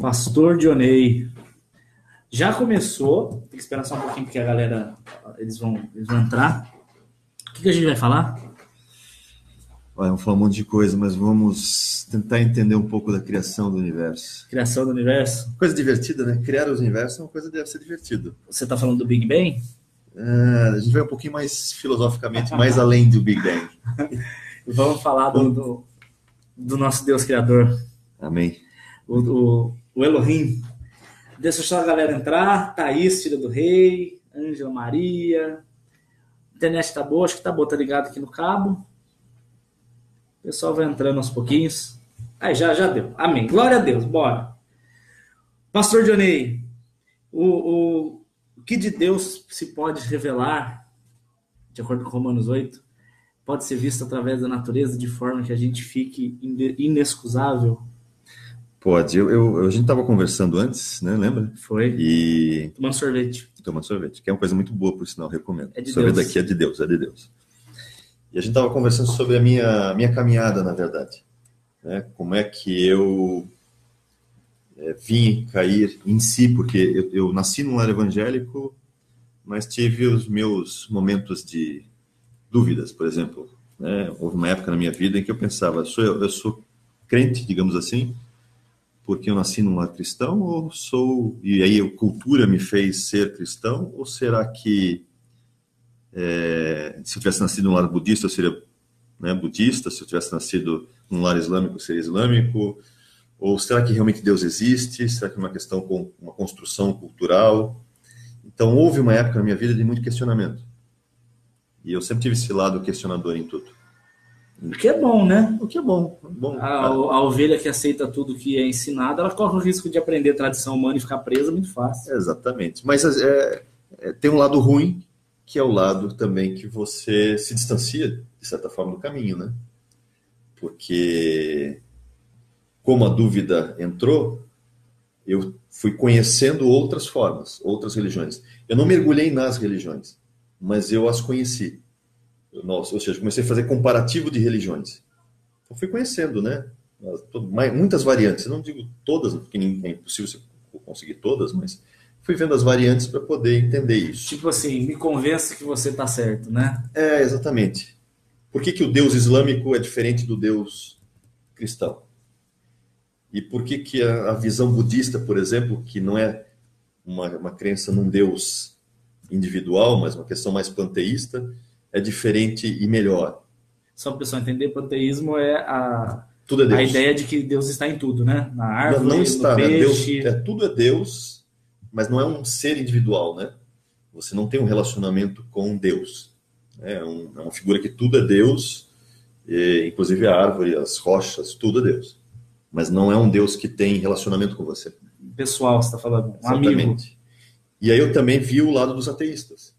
Pastor Dionei. Já começou, tem que esperar só um pouquinho porque a galera, eles vão entrar. O que a gente vai falar? Vamos falar um monte de coisa, mas vamos tentar entender um pouco da criação do universo. Criação do universo? Coisa divertida, né? Criar os universos é uma coisa que deve ser divertido. Você está falando do Big Bang? A gente vai um pouquinho mais filosoficamente, mais além do Big Bang. Vamos falar do nosso Deus Criador. Amém. O Elohim. Deixa só a galera entrar. Thaís, filha do rei. Ângela Maria. A internet tá boa, acho que tá boa, tá ligado aqui no cabo. O pessoal vai entrando aos pouquinhos. Aí já deu. Amém. Glória a Deus, bora. Pastor Dionei, o que de Deus se pode revelar, de acordo com Romanos 8, pode ser visto através da natureza de forma que a gente fique inexcusável? Pode. A gente estava conversando antes, né? Lembra? Foi. E... Tomando sorvete. Que é uma coisa muito boa, por sinal, recomendo. É de sorvete Deus. Daqui é de Deus. E a gente estava conversando sobre a minha caminhada, na verdade. Né? Como é que eu vim cair em si, porque eu nasci num lar evangélico, mas tive os meus momentos de dúvidas, por exemplo. Né? Houve uma época na minha vida em que eu pensava, eu sou crente, digamos assim, porque eu nasci num lar cristão, ou sou... E aí a cultura me fez ser cristão, ou será que se eu tivesse nascido num lar budista, eu seria, né, budista? Se eu tivesse nascido num lar islâmico, eu seria islâmico? Ou será que realmente Deus existe? Será que é uma questão com uma construção cultural? Então, houve uma época na minha vida de muito questionamento. E eu sempre tive esse lado questionador em tudo. O que é bom, né? O que é bom. A ovelha que aceita tudo que é ensinado, ela corre o risco de aprender tradição humana e ficar presa muito fácil. Exatamente. Mas tem um lado ruim, que é o lado também que você se distancia, de certa forma, do caminho, né? Porque, como a dúvida entrou, eu fui conhecendo outras formas, outras religiões. Eu não mergulhei nas religiões, mas eu as conheci. Ou seja, comecei a fazer comparativo de religiões. Eu fui conhecendo, né? Muitas variantes. Eu não digo todas, porque é impossível você conseguir todas, mas fui vendo as variantes para poder entender isso. Tipo assim, me convença que você está certo, né? Exatamente. Por que o Deus islâmico é diferente do Deus cristão? E por que a visão budista, por exemplo, que não é uma crença num Deus individual, mas uma questão mais panteísta, é diferente e melhor? Só para o pessoal entender, panteísmo é tudo é Deus. A ideia de que Deus está em tudo, né? Na árvore, não está, no peixe. Né? Tudo é Deus, mas não é um ser individual, né? Você não tem um relacionamento com Deus. É uma figura que tudo é Deus, inclusive a árvore, as rochas, tudo é Deus. Mas não é um Deus que tem relacionamento com você. Pessoal, você está falando, um Exatamente. amigo. E aí eu também vi o lado dos ateístas.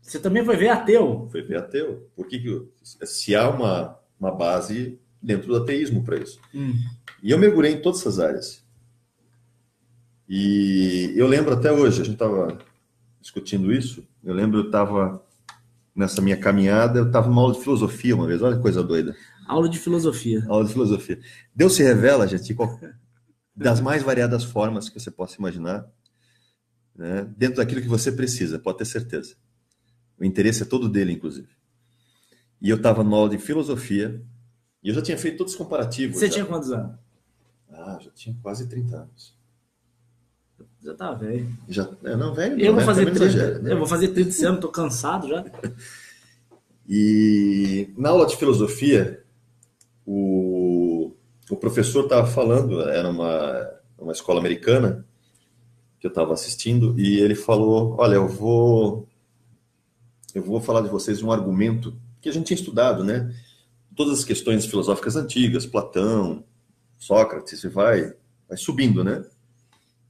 Você também foi ver ateu? Foi ver ateu. Porque se há uma base dentro do ateísmo para isso. E eu mergulhei em todas essas áreas. E eu lembro até hoje, a gente estava discutindo isso, eu lembro, eu estava nessa minha caminhada, eu estava numa aula de filosofia uma vez, olha que coisa doida. Aula de filosofia. Deus se revela, gente, das mais variadas formas que você possa imaginar, né, dentro daquilo que você precisa, pode ter certeza. O interesse é todo dele, inclusive. E eu estava numa aula de filosofia, e eu já tinha feito todos os comparativos. Você tinha quantos anos? Já tinha quase 30 anos. Já tá velho. Não, velho. Eu vou fazer 30. Exagero, né? Eu vou fazer 30 esse ano, tô cansado já. E na aula de filosofia, o professor estava falando, era uma escola americana que eu estava assistindo, e ele falou, olha, eu vou falar de vocês um argumento que a gente tinha estudado, né? Todas as questões filosóficas antigas, Platão, Sócrates, e vai subindo, né?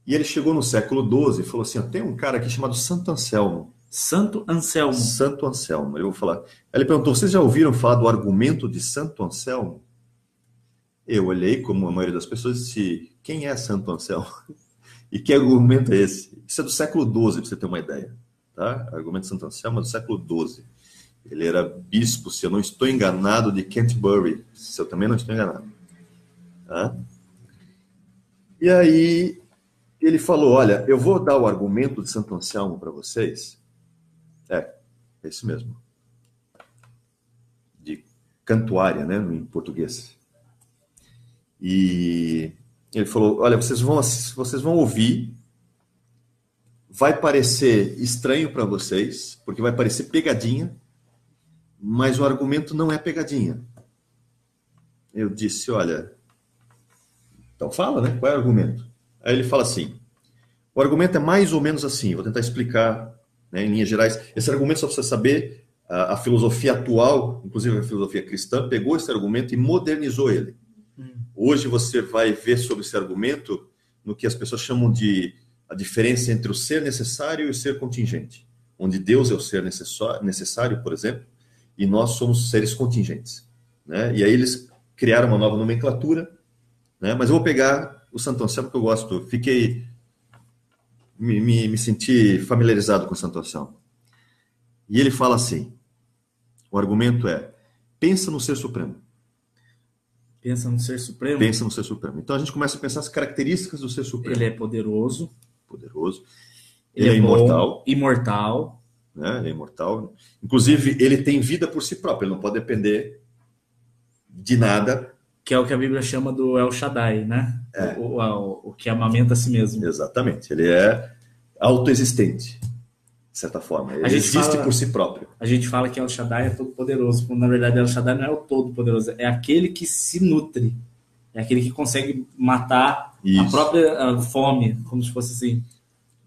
E ele chegou no século XII e falou assim, tem um cara aqui chamado Santo Anselmo. Santo Anselmo. Eu vou falar. Ele perguntou, vocês já ouviram falar do argumento de Santo Anselmo? Eu olhei, como a maioria das pessoas, e disse, quem é Santo Anselmo? E que argumento é esse? Isso é do século XII, para você ter uma ideia. Tá? O argumento de Santo Anselmo é do século XII. Ele era bispo, se eu não estou enganado, de Canterbury. Se eu também não estou enganado. Tá? E aí ele falou, olha, eu vou dar o argumento de Santo Anselmo para vocês. É isso mesmo. De cantuária, né, em português. E ele falou, olha, vocês vão ouvir, vai parecer estranho para vocês, porque vai parecer pegadinha, mas o argumento não é pegadinha. Eu disse, olha, então fala, né? Qual é o argumento? Aí ele fala assim, o argumento é mais ou menos assim, vou tentar explicar, né, em linhas gerais. Esse argumento, só para você saber, a filosofia atual, inclusive a filosofia cristã, pegou esse argumento e modernizou ele. Hoje você vai ver sobre esse argumento no que as pessoas chamam de a diferença entre o ser necessário e o ser contingente. Onde Deus é o ser necessário, por exemplo, e nós somos seres contingentes, né? E aí eles criaram uma nova nomenclatura, né? Mas eu vou pegar o Santo Anselmo, que eu gosto. Me senti familiarizado com o Santo Anselmo. E ele fala assim, o argumento é, pensa no ser supremo. Pensa no ser supremo? Pensa no ser supremo. Então a gente começa a pensar as características do ser supremo. Ele é poderoso. Poderoso. Ele é imortal. Imortal. Né? Ele é imortal. Inclusive, ele tem vida por si próprio. Ele não pode depender de nada. Que é o que a Bíblia chama do El Shaddai, né? O que amamenta a si mesmo. Exatamente. Ele é autoexistente, de certa forma. Ele existe por si próprio. A gente fala que El Shaddai é todo poderoso, quando na verdade El Shaddai não é o todo poderoso, é aquele que se nutre. É aquele que consegue matar a própria fome, como se fosse assim.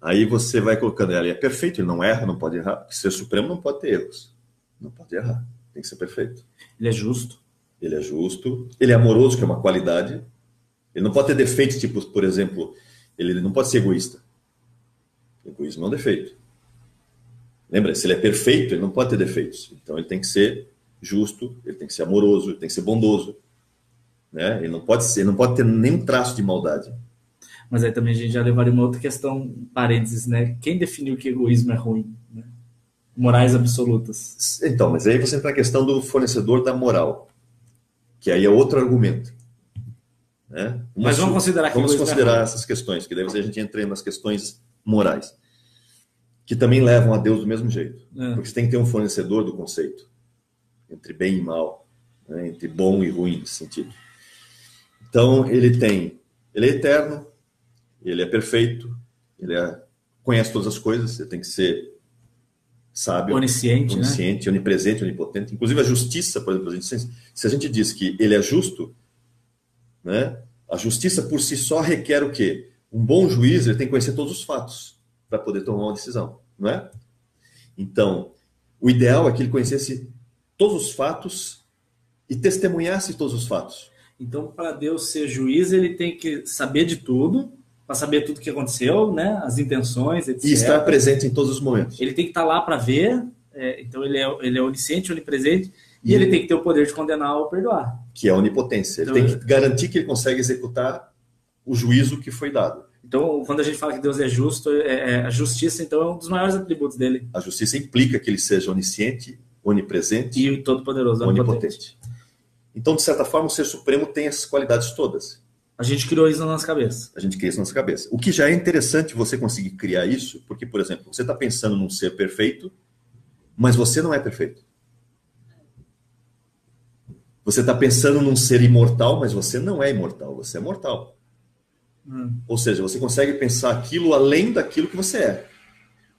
Aí você vai colocando, ele é perfeito, ele não erra, não pode errar. Ser supremo não pode ter erros. Não pode errar, tem que ser perfeito. Ele é justo. Ele é justo. Ele é amoroso, que é uma qualidade. Ele não pode ter defeitos, tipo, por exemplo, ele não pode ser egoísta. Egoísmo é um defeito. Lembra, se ele é perfeito, ele não pode ter defeitos. Então ele tem que ser justo, ele tem que ser amoroso, ele tem que ser bondoso. Né? Ele não pode ter nenhum traço de maldade. Mas aí também a gente já levaria uma outra questão, parênteses, né? Quem definiu que egoísmo é ruim? Né? Morais absolutas. Então, mas aí você entra na questão do fornecedor da moral, que aí é outro argumento. Né? Mas vamos considerar essas questões, que daí a gente entra nas questões morais, que também levam a Deus do mesmo jeito. Porque você tem que ter um fornecedor do conceito, entre bem e mal, né? Entre bom e ruim, nesse sentido. Então, ele é eterno, ele é perfeito, conhece todas as coisas, ele tem que ser sábio, onisciente, né? Onipresente, onipotente. Inclusive a justiça, por exemplo, se a gente diz que ele é justo, né? A justiça por si só requer o quê? Um bom juiz, ele tem que conhecer todos os fatos para poder tomar uma decisão, não é? Então, o ideal é que ele conhecesse todos os fatos e testemunhasse todos os fatos. Então, para Deus ser juiz, ele tem que saber de tudo, para saber tudo o que aconteceu, né? As intenções, etc. E estar presente em todos os momentos. Ele tem que estar lá para ver, então ele é onisciente, onipresente, e ele tem que ter o poder de condenar ou perdoar. Que é a onipotência. Ele tem que garantir que ele consegue executar o juízo que foi dado. Então, quando a gente fala que Deus é justo, a justiça, então, é um dos maiores atributos dele. A justiça implica que ele seja onisciente, onipresente e todo-poderoso, onipotente. Então, de certa forma, o Ser Supremo tem essas qualidades todas. A gente criou isso na nossa cabeça. A gente cria isso na nossa cabeça. O que já é interessante você conseguir criar isso, porque, por exemplo, você está pensando num ser perfeito, mas você não é perfeito. Você está pensando num ser imortal, mas você não é imortal, você é mortal. Ou seja, você consegue pensar aquilo além daquilo que você é.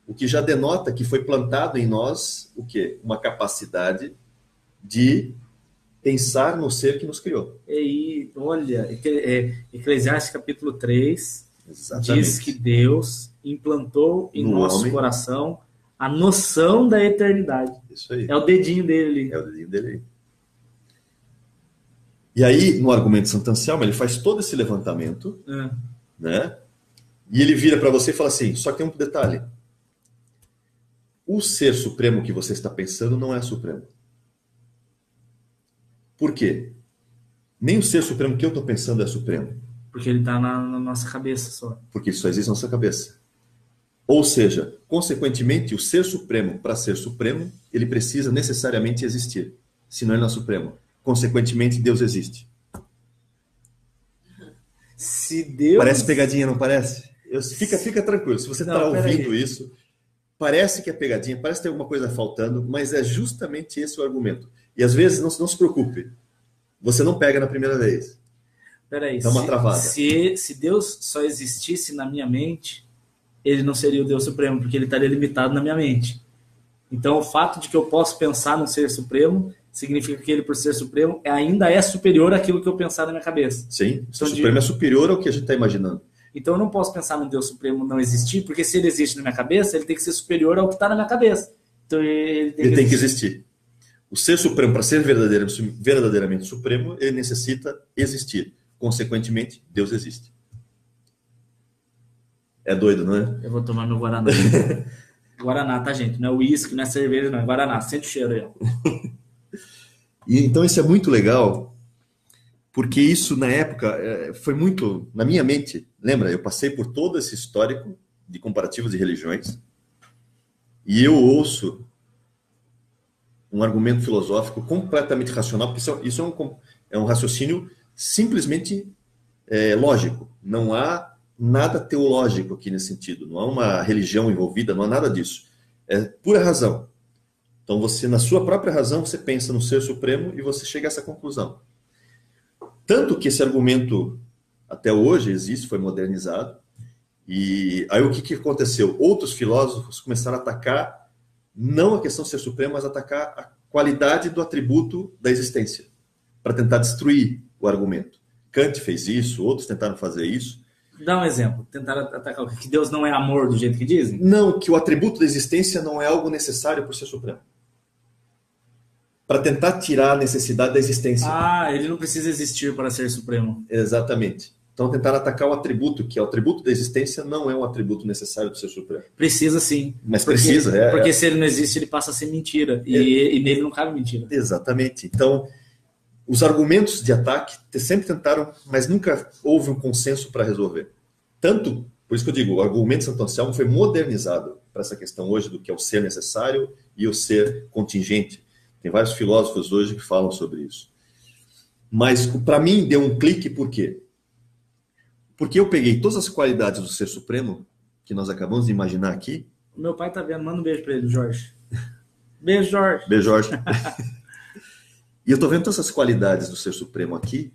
O que já denota que foi plantado em nós, o quê? Uma capacidade de pensar no ser que nos criou. E olha, Eclesiastes capítulo 3 Exatamente. Diz que Deus implantou em nosso coração a noção da eternidade. Isso aí. É o dedinho dele. É o dedinho dele. E aí, no argumento de Santo Anselmo, ele faz todo esse levantamento, né? E ele vira para você e fala assim, só que tem um detalhe. O ser supremo que você está pensando não é supremo. Por quê? Nem o ser supremo que eu estou pensando é supremo. Porque ele está na nossa cabeça só. Porque isso só existe na nossa cabeça. Ou seja, consequentemente, o ser supremo, para ser supremo, ele precisa necessariamente existir. Senão ele não é supremo. Consequentemente, Deus existe. Se Deus... Parece pegadinha, não parece? Fica tranquilo, se você está ouvindo isso, parece que é pegadinha, parece que tem alguma coisa faltando, mas é justamente esse o argumento. E às vezes, não se preocupe, você não pega na primeira vez. Peraí, dá uma travada. Se Deus só existisse na minha mente, ele não seria o Deus Supremo, porque ele estaria limitado na minha mente. Então, o fato de que eu posso pensar num ser supremo significa que ele, por ser supremo, ainda é superior àquilo que eu pensar na minha cabeça. Sim, o ser supremo é superior ao que a gente está imaginando. Então, eu não posso pensar num Deus Supremo não existir, porque se ele existe na minha cabeça, ele tem que ser superior ao que está na minha cabeça. Então, ele tem que existir. O ser supremo, para ser verdadeiramente supremo, ele necessita existir. Consequentemente, Deus existe. É doido, não é? Eu vou tomar meu Guaraná. Guaraná, tá, gente? Não é uísque, não é cerveja, não é Guaraná. Sente o cheiro aí, ó. E então isso é muito legal, porque isso na época foi muito na minha mente. Lembra, eu passei por todo esse histórico de comparativos de religiões e eu ouço um argumento filosófico completamente racional, porque isso é um raciocínio simplesmente lógico. Não há nada teológico aqui nesse sentido, não há uma religião envolvida, não há nada disso. É pura razão. Então você, na sua própria razão, você pensa no ser supremo e você chega a essa conclusão. Tanto que esse argumento até hoje existe, foi modernizado. E aí o que aconteceu? Outros filósofos começaram a atacar não a questão de ser supremo, mas atacar a qualidade do atributo da existência, para tentar destruir o argumento. Kant fez isso, outros tentaram fazer isso. Dá um exemplo. Tentaram atacar que Deus não é amor do jeito que dizem? Não, que o atributo da existência não é algo necessário por ser supremo. Para tentar tirar a necessidade da existência. Ah, ele não precisa existir para ser supremo. Exatamente. Então tentaram atacar o atributo, que é o atributo da existência, não é um atributo necessário do ser supremo. Precisa sim. Mas precisa, Porque se ele não existe, ele passa a ser mentira. E nele não cabe mentira. Exatamente. Então, os argumentos de ataque sempre tentaram, mas nunca houve um consenso para resolver. Tanto, por isso que eu digo, o argumento de Santo Anselmo foi modernizado para essa questão hoje do que é o ser necessário e o ser contingente. Tem vários filósofos hoje que falam sobre isso. Mas, para mim, deu um clique, por quê? Porque eu peguei todas as qualidades do ser supremo, que nós acabamos de imaginar aqui. O meu pai tá vendo, manda um beijo para ele, Jorge. Beijo, Jorge. Beijo, Jorge. E eu tô vendo todas essas qualidades do ser supremo aqui,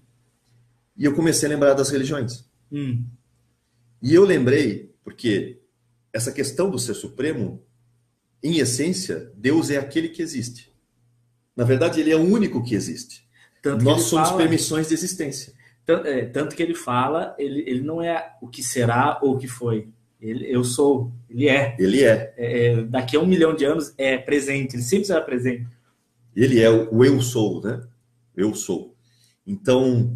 e eu comecei a lembrar das religiões. E eu lembrei, porque essa questão do ser supremo, em essência, Deus é aquele que existe. Na verdade, ele é o único que existe. Nós somos permissões de existência. Tanto que ele fala, ele não é o que será ou o que foi. Eu sou, ele é. Ele é. Daqui a 1 milhão de anos é presente, ele sempre será presente. Ele é o eu sou, né? Eu sou. Então,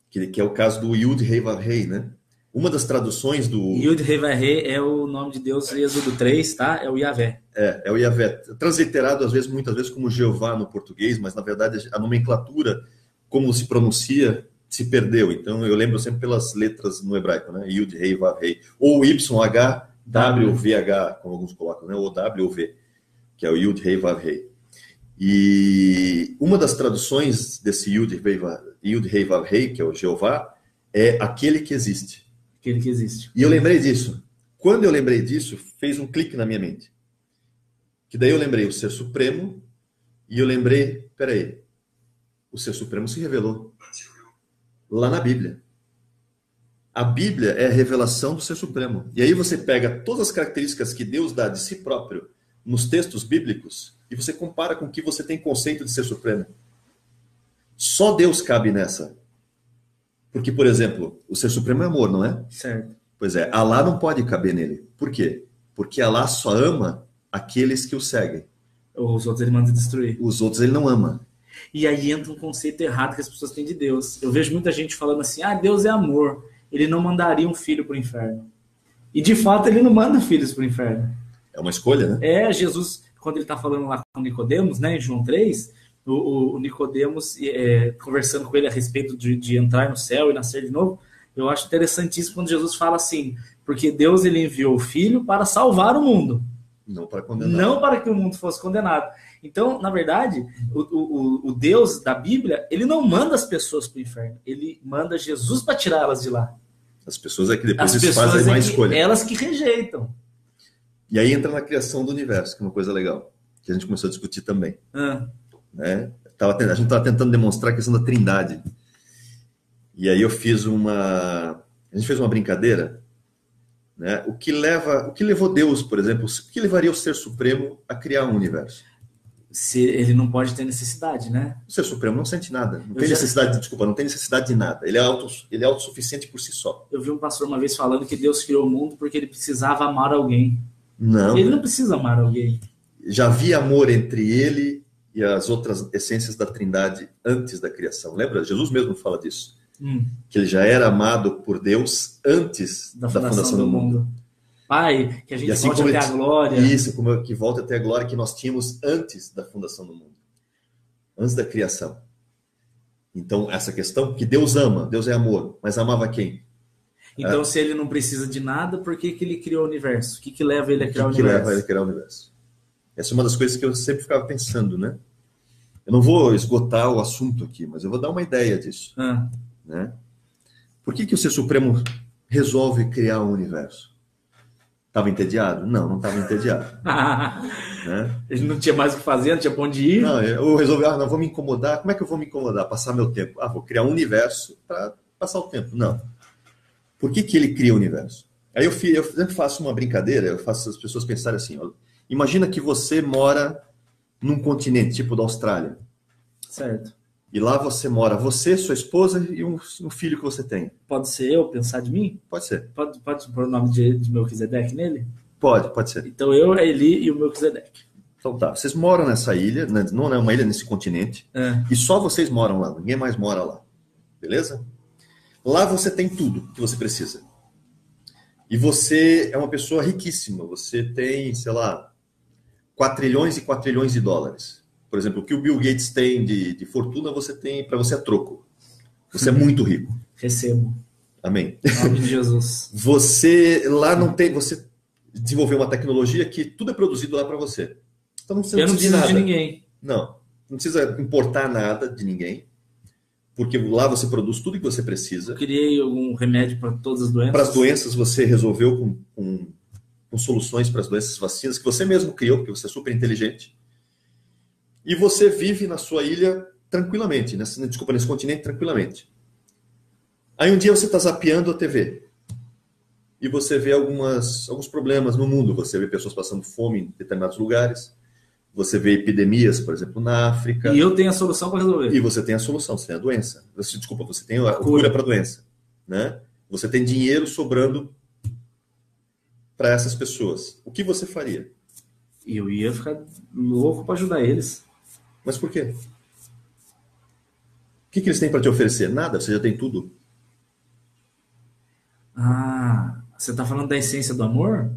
que é o caso do Yud Rei Vav Rei, né? Uma das traduções do... Yud Rei Vav Rei é o nome de Deus em Êxodo 3, tá? É o Yavé. É o Yavé. Transliterado, muitas vezes, como Jeová no português, mas, na verdade, a nomenclatura, como se pronuncia, se perdeu. Então, eu lembro sempre pelas letras no hebraico, né? Yud Rei Vav Rei. Ou YHWVH, como alguns colocam, né? Ou WV, que é o Yud Rei Vav Rei. E uma das traduções desse Yud Rei Vav Rei, que é o Jeová, é aquele que existe. Aquele que existe. E eu lembrei disso. Quando eu lembrei disso, fez um clique na minha mente. Que daí eu lembrei o Ser Supremo e eu lembrei, peraí, o Ser Supremo se revelou lá na Bíblia. A Bíblia é a revelação do Ser Supremo. E aí você pega todas as características que Deus dá de si próprio nos textos bíblicos e você compara com o que você tem conceito de Ser Supremo. Só Deus cabe nessa. Porque, por exemplo, o Ser Supremo é amor, não é? Certo. Pois é, Alá não pode caber nele. Por quê? Porque Alá só ama aqueles que o seguem. Os outros ele manda destruir. Os outros ele não ama. E aí entra um conceito errado que as pessoas têm de Deus. Eu vejo muita gente falando assim, Deus é amor. Ele não mandaria um filho para o inferno. E, de fato, ele não manda filhos para o inferno. É uma escolha, né? Jesus, quando ele está falando lá com Nicodemos, né, em João 3... O Nicodemos conversando com ele a respeito de entrar no céu e nascer de novo, eu acho interessantíssimo quando Jesus fala assim, porque Deus ele enviou o Filho para salvar o mundo. Não para condenar. Não para que o mundo fosse condenado. Então, na verdade, o Deus da Bíblia, ele não manda as pessoas para o inferno, ele manda Jesus para tirá-las de lá. As pessoas é que depois As eles fazem pessoas uma é que, escolha. elas que rejeitam. E aí entra na criação do universo, que é uma coisa legal, que a gente começou a discutir também. Né? A gente estava tentando demonstrar a questão da trindade. E aí a gente fez uma brincadeira, né? O que levou Deus, por exemplo, o que levaria o Ser Supremo a criar um universo? Se ele não pode ter necessidade, né? O Ser Supremo não sente nada, não tem necessidade de nada. Ele é autossuficiente por si só. Eu vi um pastor uma vez falando que Deus criou o mundo porque ele precisava amar alguém. Não. Ele não precisa amar alguém. Já havia amor entre ele e as outras essências da Trindade antes da criação. Lembra? Jesus mesmo fala disso. Que ele já era amado por Deus antes da fundação do mundo. Pai, que a gente assim volte até a glória. Isso, que volta até a glória que nós tínhamos antes da fundação do mundo. Antes da criação. Então, essa questão que Deus ama, Deus é amor, mas amava quem? Então, se ele não precisa de nada, por que ele criou o universo? O que leva ele a criar o universo? O que leva ele a criar o universo? Essa é uma das coisas que eu sempre ficava pensando, né? Eu não vou esgotar o assunto aqui, mas eu vou dar uma ideia disso. Né? Por que o Ser Supremo resolve criar um universo? Estava entediado? Não estava entediado. Né? Ele não tinha mais o que fazer, não tinha pra onde ir. Não, eu resolvi, não vou me incomodar. Como é que eu vou me incomodar? Passar meu tempo. Vou criar um universo para passar o tempo. Não. Por que ele cria o universo? Aí eu sempre faço uma brincadeira, eu faço as pessoas pensarem assim, ó, imagina que você mora num continente, tipo da Austrália. Certo. E lá você mora, você, sua esposa e um filho que você tem. Pode ser eu pensar de mim? Pode ser. Pode pôr o nome de Melquisedeque nele? Pode ser. Então eu, a Eli e o Melquisedeque. Então tá, vocês moram nessa ilha, não é uma ilha nesse continente, e só vocês moram lá, ninguém mais mora lá. Beleza? Lá você tem tudo que você precisa. E você é uma pessoa riquíssima, você tem, sei lá, 4 trilhões e 4 trilhões de dólares. Por exemplo, o que o Bill Gates tem de fortuna, você tem, para você é troco. Você é muito rico. Recebo. Amém. Em nome de Jesus. Você lá não tem, você desenvolveu uma tecnologia que tudo é produzido lá para você. Então você não precisa de ninguém. Não precisa importar nada de ninguém, porque lá você produz tudo que você precisa. Eu criei algum remédio para todas as doenças. Para as doenças você resolveu com soluções para as doenças, vacinas que você mesmo criou, porque você é super inteligente. E você vive na sua ilha tranquilamente, nesse continente tranquilamente. Aí um dia você está zapeando a TV e você vê alguns problemas no mundo. Você vê pessoas passando fome em determinados lugares. Você vê epidemias, por exemplo, na África. E eu tenho a solução para resolver. E você tem a solução, você tem a doença. Você tem a cura para a doença. Né? Você tem dinheiro sobrando para essas pessoas. O que você faria? Eu ia ficar louco para ajudar eles. Mas por quê? O que eles têm para te oferecer? Nada, você já tem tudo. Você está falando da essência do amor?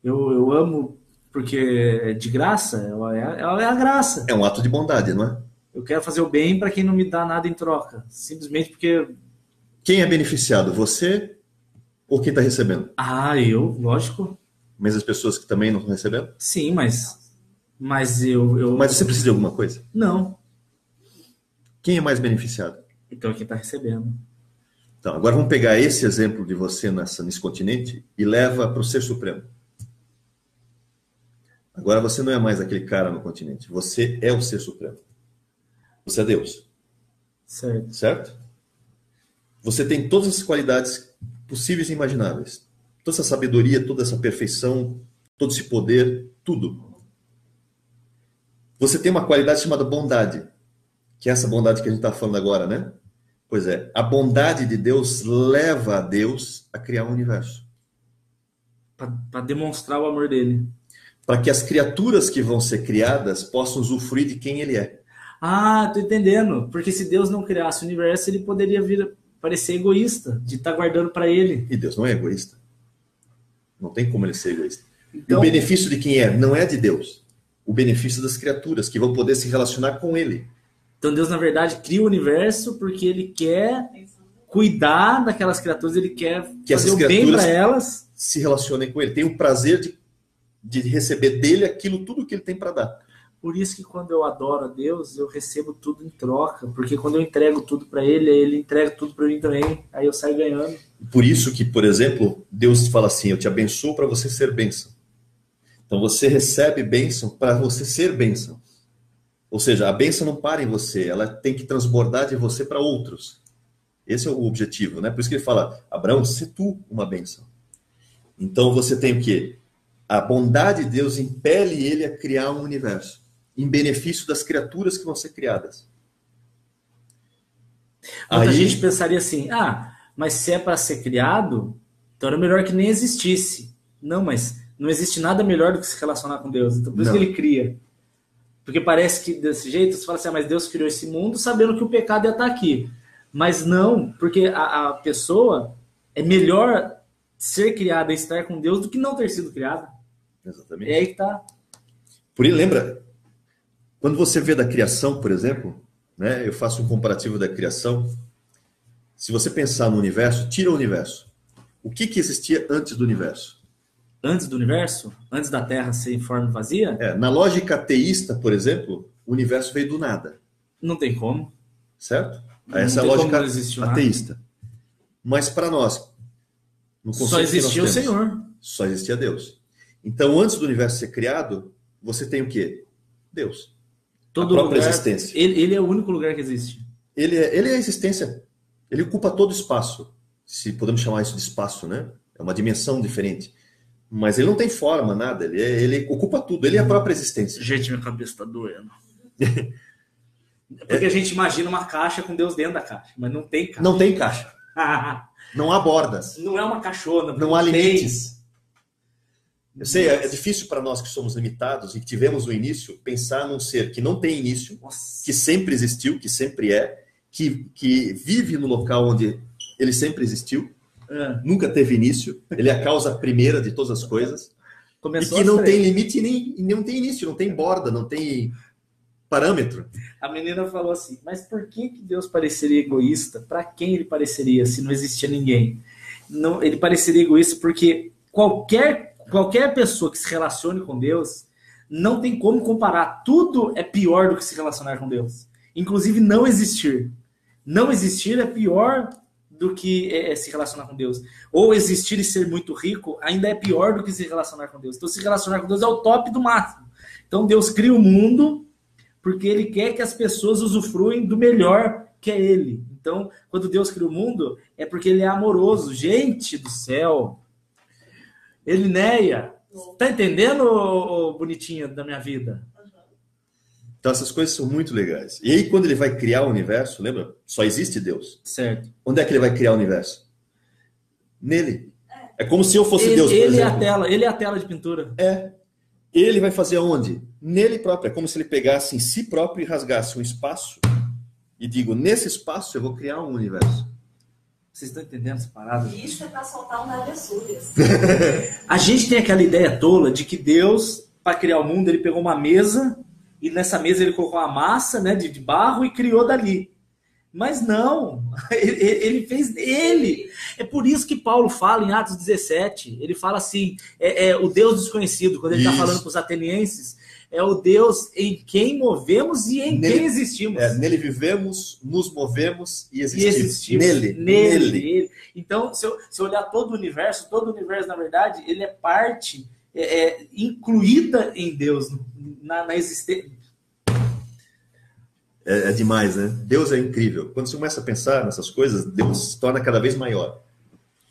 Eu amo porque é de graça, ela é a graça. É um ato de bondade, não é? Eu quero fazer o bem para quem não me dá nada em troca. Simplesmente porque... Quem é beneficiado? Você ou quem está recebendo? Eu, lógico. Mas as pessoas que também não estão recebendo? Sim, mas eu... Mas você precisa de alguma coisa? Não. Quem é mais beneficiado? Então, quem está recebendo. Então, agora vamos pegar esse exemplo de você nesse continente e leva para o Ser Supremo. Agora você não é mais aquele cara no continente. Você é o Ser Supremo. Você é Deus. Certo. Certo? Você tem todas as qualidades possíveis e imagináveis. Toda essa sabedoria, toda essa perfeição, todo esse poder, tudo. Você tem uma qualidade chamada bondade, que é essa bondade que a gente está falando agora, né? Pois é, a bondade de Deus leva a Deus a criar um universo. Para demonstrar o amor dele. Para que as criaturas que vão ser criadas possam usufruir de quem ele é. Tô entendendo. Porque se Deus não criasse o universo, ele poderia parecer egoísta, de estar guardando para ele. E Deus não é egoísta. Não tem como ele ser egoísta. Então, o benefício de quem é? Não é de Deus. O benefício das criaturas, que vão poder se relacionar com ele. Então Deus, na verdade, cria o universo porque ele quer cuidar daquelas criaturas, ele quer fazer o bem para elas. Se relacionem com ele. Tem o prazer de receber dele tudo que ele tem para dar. Por isso que quando eu adoro a Deus, eu recebo tudo em troca. Porque quando eu entrego tudo para Ele entrega tudo para mim também. Aí eu saio ganhando. Por isso que, por exemplo, Deus fala assim, eu te abençoo para você ser bênção. Então você recebe bênção para você ser bênção. Ou seja, a bênção não para em você, ela tem que transbordar de você para outros. Esse é o objetivo, né? Por isso que ele fala, Abraão, se tu uma bênção. Então você tem o quê? A bondade de Deus impele ele a criar um universo, em benefício das criaturas que vão ser criadas. Muita gente pensaria assim, mas se é para ser criado, então era melhor que nem existisse. Não, mas não existe nada melhor do que se relacionar com Deus. Então por isso que ele cria. Porque parece que desse jeito, você fala assim, mas Deus criou esse mundo sabendo que o pecado ia estar aqui. Mas não, porque a pessoa é melhor ser criada e estar com Deus do que não ter sido criada. Exatamente. É aí que tá. Por isso, lembra, quando você vê da criação, por exemplo, né, eu faço um comparativo da criação. Se você pensar no universo, tira o universo. O que existia antes do universo? Antes do universo? Antes da Terra ser em forma vazia? Na lógica ateísta, por exemplo, o universo veio do nada. Não tem como. Certo? Essa é a lógica ateísta. Nada. Mas para nós, no só existia o Senhor. Só existia Deus. Então, antes do universo ser criado, você tem o quê? Deus. Todo a própria lugar, existência. Ele é o único lugar que existe. Ele é a existência. Ele ocupa todo o espaço. Se podemos chamar isso de espaço, né? É uma dimensão diferente. Mas ele não tem forma, nada. Ele ocupa tudo. Ele é a própria existência. Gente, minha cabeça está doendo. Porque a gente imagina uma caixa com Deus dentro da caixa. Mas não tem caixa. Não tem caixa. Não há bordas. Não é uma caixona. Não há limites. Eu sei, é difícil para nós que somos limitados e que tivemos o início, pensar num ser que não tem início, que sempre existiu, que sempre é, que vive no local onde ele sempre existiu, nunca teve início, ele é a causa primeira de todas as coisas, começou e que não tem limite e não tem início, não tem borda, não tem parâmetro. A menina falou assim, mas por que Deus pareceria egoísta? Para quem ele pareceria se não existia ninguém? Não, ele pareceria egoísta porque qualquer pessoa que se relacione com Deus não tem como comparar. Tudo é pior do que se relacionar com Deus. Inclusive não existir. Não existir é pior do que se relacionar com Deus. Ou existir e ser muito rico ainda é pior do que se relacionar com Deus. Então se relacionar com Deus é o top do máximo. Então Deus cria o mundo porque ele quer que as pessoas usufruem do melhor que é ele. Então, quando Deus cria o mundo, é porque ele é amoroso. Gente do céu! Elinéia, tá entendendo, ô bonitinha da minha vida? Então essas coisas são muito legais. E aí quando ele vai criar o universo, lembra? Só existe Deus. Certo. Onde é que ele vai criar o universo? Nele. É como se eu fosse Deus, por exemplo. Ele é a tela de pintura. Ele vai fazer aonde? Nele próprio. É como se ele pegasse em si próprio e rasgasse um espaço e digo, nesse espaço eu vou criar um universo. Vocês estão entendendo essa parada? Isso é para soltar um absurdas. A gente tem aquela ideia tola de que Deus, para criar o mundo, ele pegou uma mesa e nessa mesa ele colocou uma massa, né, de barro e criou dali. Mas não, ele fez ele. É por isso que Paulo fala em Atos 17, ele fala assim, o Deus desconhecido, quando ele está falando para os atenienses, é o Deus em quem movemos e em quem existimos. Nele vivemos, nos movemos e existimos. Nele. Então, se eu olhar todo o universo, na verdade, ele é parte incluída em Deus, na existência. É demais, né? Deus é incrível. Quando você começa a pensar nessas coisas, Deus se torna cada vez maior.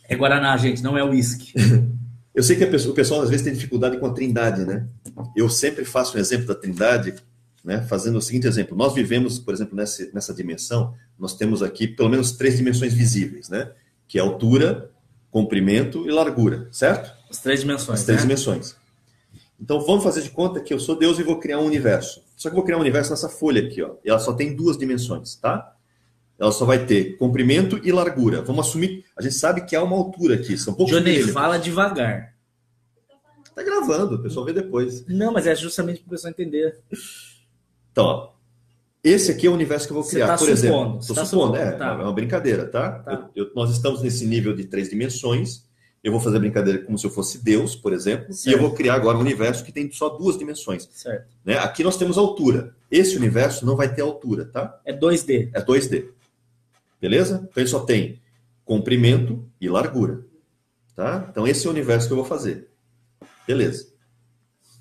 É Guaraná, gente, não é uísque. Eu sei que o pessoal às vezes tem dificuldade com a Trindade, né? Eu sempre faço um exemplo da Trindade, né? Fazendo o seguinte exemplo. Nós vivemos, por exemplo, nessa dimensão, nós temos aqui pelo menos 3 dimensões visíveis, né? Que é altura, comprimento e largura, certo? As 3 dimensões. As 3 dimensões. Então vamos fazer de conta que eu sou Deus e vou criar um universo. Só que eu vou criar um universo nessa folha aqui, ó. E ela só tem 2 dimensões, tá? Ela só vai ter comprimento e largura. Vamos assumir... A gente sabe que há uma altura aqui. São poucos milímetros. Fala devagar. Tá gravando, o pessoal vê depois. Não, mas é justamente para o pessoal entender. Então, ó. Esse aqui é o universo que eu vou criar, por exemplo. Estou supondo. É uma brincadeira, tá? Nós estamos nesse nível de 3 dimensões eu vou fazer a brincadeira como se eu fosse Deus, por exemplo, Certo. e eu vou criar agora um universo que tem só 2 dimensões. Certo. Né? Aqui nós temos altura. Esse universo não vai ter altura, tá? É 2D. É 2D. Beleza? Então ele só tem comprimento e largura. Tá? Então esse é o universo que eu vou fazer. Beleza.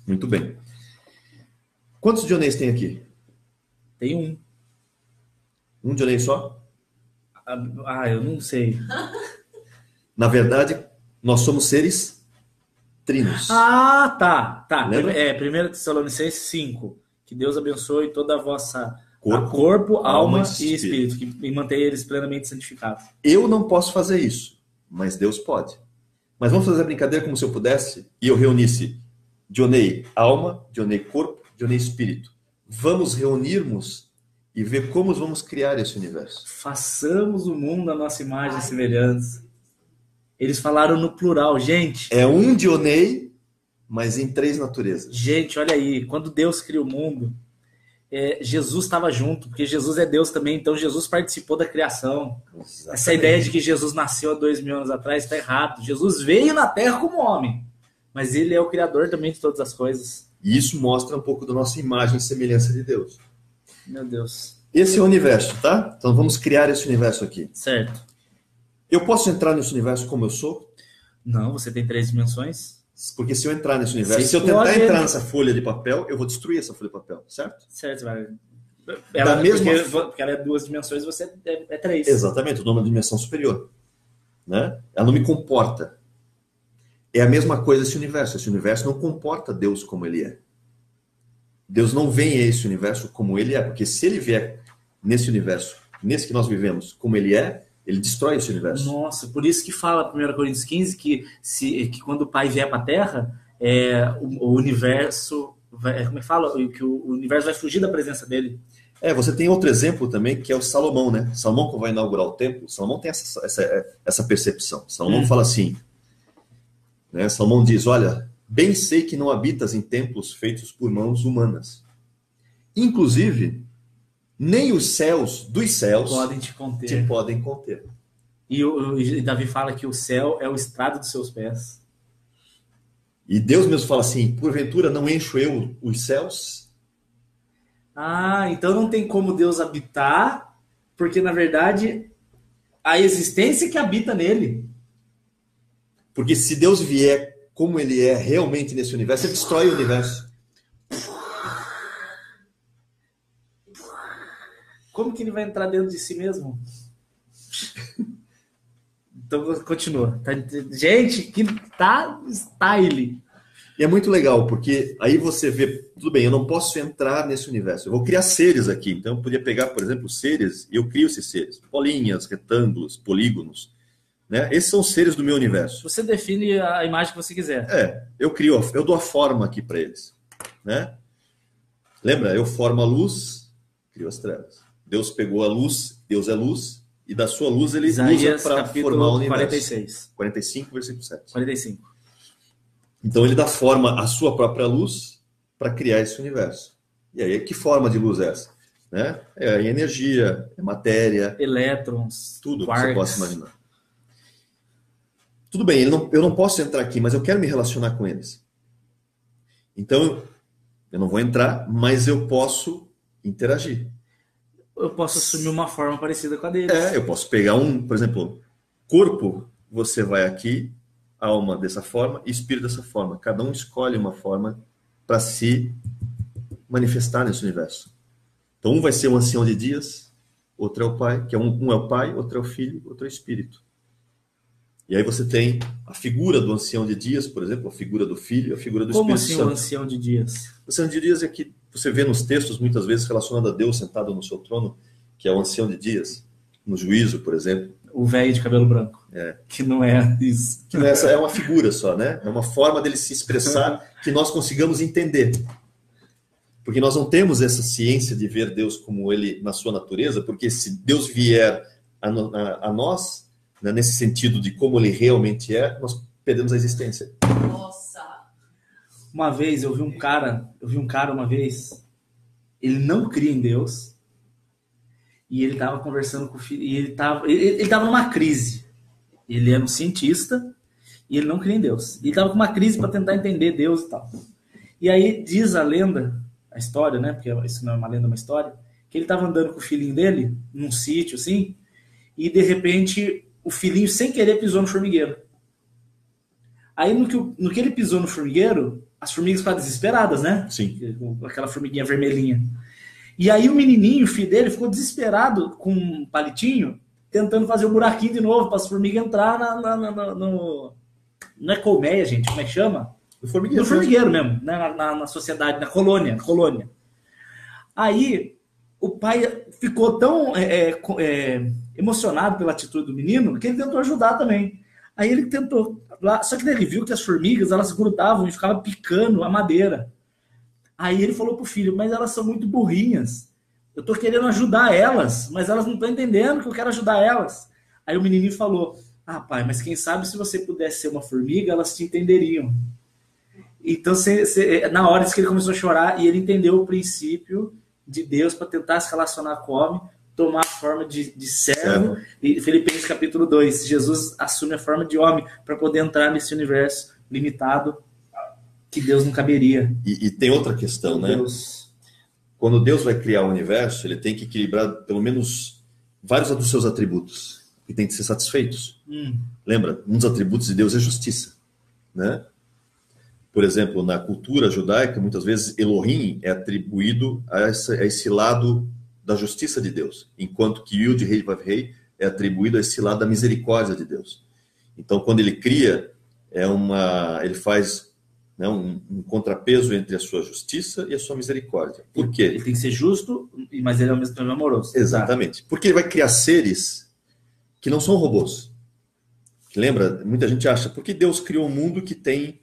Muito bem. Quantos Dioneis tem aqui? Tem um. Um Dionei só? Eu não sei. Na verdade, nós somos seres trinos. Tá. Lembra? 1 Tessalonicenses 5. Que Deus abençoe toda a vossa Corpo, alma e espírito. E mantenha eles plenamente santificados. Eu não posso fazer isso, mas Deus pode. Mas vamos fazer a brincadeira como se eu pudesse e eu reunisse Dionei alma, Dionei corpo, Dionei espírito. Vamos reunirmos e ver como vamos criar esse universo. Façamos o mundo à nossa imagem e semelhança. Eles falaram no plural, gente. É um Dionei, mas em 3 naturezas. Gente, olha aí. Quando Deus cria o mundo, Jesus estava junto, porque Jesus é Deus também, então Jesus participou da criação. Exatamente. Essa ideia de que Jesus nasceu há 2000 anos atrás está errado. Jesus veio na Terra como homem, mas ele é o criador também de todas as coisas. E isso mostra um pouco da nossa imagem e semelhança de Deus. Meu Deus. Esse é o universo, tá? Então vamos criar esse universo aqui. Certo. Eu posso entrar nesse universo como eu sou? Não, você tem 3 dimensões? Porque se eu entrar nesse universo, Você se eu tentar explode entrar ele. nessa folha de papel, eu vou destruir essa folha de papel, certo? Certo, vai. Da mesma Porque ela é 2 dimensões, você é 3. Exatamente, eu dou uma dimensão superior. Né? Ela não me comporta. É a mesma coisa esse universo. Esse universo não comporta Deus como ele é. Deus não vem a esse universo como ele é, porque se ele vier nesse universo, nesse que nós vivemos, como ele é, ele destrói esse universo. Nossa, por isso que fala 1 Coríntios 15 que quando o Pai vier para a Terra, o universo vai, como é que fala? Que o universo vai fugir da presença dele. Você tem outro exemplo também, que é o Salomão, né? Salomão, quando vai inaugurar o templo, Salomão tem essa percepção. Salomão fala assim, né? Salomão diz, olha, bem sei que não habitas em templos feitos por mãos humanas. Inclusive, nem os céus dos céus Podem te conter. te podem conter. E Davi fala que o céu é o estrado dos seus pés. E Deus mesmo fala assim, porventura não encho eu os céus? Então não tem como Deus habitar, porque na verdade a existência que habita nele. Porque se Deus vier como ele é realmente nesse universo, ele destrói o universo. Como que ele vai entrar dentro de si mesmo? Então continua. Gente, que tá style. E é muito legal, porque aí você vê, tudo bem, eu não posso entrar nesse universo. Eu vou criar seres aqui. Então eu podia pegar, por exemplo, seres, e eu crio esses seres. Bolinhas, retângulos, polígonos. Né? Esses são os seres do meu universo. Você define a imagem que você quiser. Eu dou a forma aqui para eles. Né? Lembra? Eu formo a luz, crio as trevas. Deus pegou a luz, Deus é luz, e da sua luz ele Isaías, usa para formar o universo. 46. 45, versículo 7. 45. Então ele dá forma à sua própria luz para criar esse universo. E aí, que forma de luz é essa? Né? É energia, é matéria, Elétrons, tudo quarks. que você possa imaginar. Tudo bem, eu não posso entrar aqui, mas eu quero me relacionar com eles. Então, eu não vou entrar, mas eu posso interagir. Eu posso assumir uma forma parecida com a deles. Eu posso pegar por exemplo, corpo, você vai aqui, alma dessa forma, espírito dessa forma. Cada um escolhe uma forma para se manifestar nesse universo. Então, um vai ser o ancião de dias, outro é o pai, que um é o pai, outro é o filho, outro é o espírito. E aí você tem a figura do ancião de dias, por exemplo, a figura do filho, a figura do Como Espírito assim Santo. o ancião de dias? O ancião de dias é que você vê nos textos, muitas vezes, relacionado a Deus sentado no seu trono, que é o ancião de dias. No juízo, por exemplo. O velho de cabelo branco. Que não é isso. Que essa é uma figura só, né? É uma forma dele se expressar que nós consigamos entender. Porque nós não temos essa ciência de ver Deus como ele na sua natureza, porque se Deus vier a nós, né, nesse sentido de como ele realmente é, nós perdemos a existência. Nossa! Uma vez eu vi um cara uma vez, ele não cria em Deus, e ele estava conversando com o filho, e ele estava numa crise. Ele era um cientista, E ele não cria em Deus. E ele estava com uma crise para tentar entender Deus e tal. E aí diz a lenda, a história, né? Porque isso não é uma lenda, é uma história, que ele estava andando com o filhinho dele, num sítio, assim, e de repente o filhinho, sem querer, pisou no formigueiro. Aí no que ele pisou no formigueiro, as formigas ficaram desesperadas, né? Sim. Aquela formiguinha vermelhinha. E aí o menininho, o filho dele, ficou desesperado com um palitinho, tentando fazer um buraquinho de novo para as formigas entrar no... Não é colmeia, gente, como é que chama? No formigueiro. No formigueiro mesmo, né? na sociedade, na colônia. Aí o pai ficou tão emocionado pela atitude do menino que ele tentou ajudar também. Aí ele tentou, só que ele viu que as formigas, elas grudavam e ficavam picando a madeira. Aí ele falou pro filho, mas elas são muito burrinhas. Eu tô querendo ajudar elas, mas elas não estão entendendo que eu quero ajudar elas. Aí o menininho falou, pai, mas quem sabe se você pudesse ser uma formiga, elas te entenderiam. Então, na hora que ele começou a chorar, e ele entendeu o princípio de Deus para tentar se relacionar com o homem, tomar a forma de servo. E Filipenses capítulo 2, Jesus assume a forma de homem para poder entrar nesse universo limitado que Deus não caberia. E tem outra questão, né? Quando Deus vai criar o universo, ele tem que equilibrar pelo menos vários dos seus atributos que tem que ser satisfeitos. Lembra? Um dos atributos de Deus é justiça, né? Por exemplo, na cultura judaica, muitas vezes Elohim é atribuído a esse lado da justiça de Deus, enquanto que Yud Rei Vav Rei é atribuído a esse lado da misericórdia de Deus. Então, quando ele cria, ele faz, né, um contrapeso entre a sua justiça e a sua misericórdia. Por quê? Ele tem que ser justo, mas ele é ao mesmo tempo amoroso. Exatamente. Porque ele vai criar seres que não são robôs. Lembra? Muita gente acha, por que Deus criou um mundo que tem,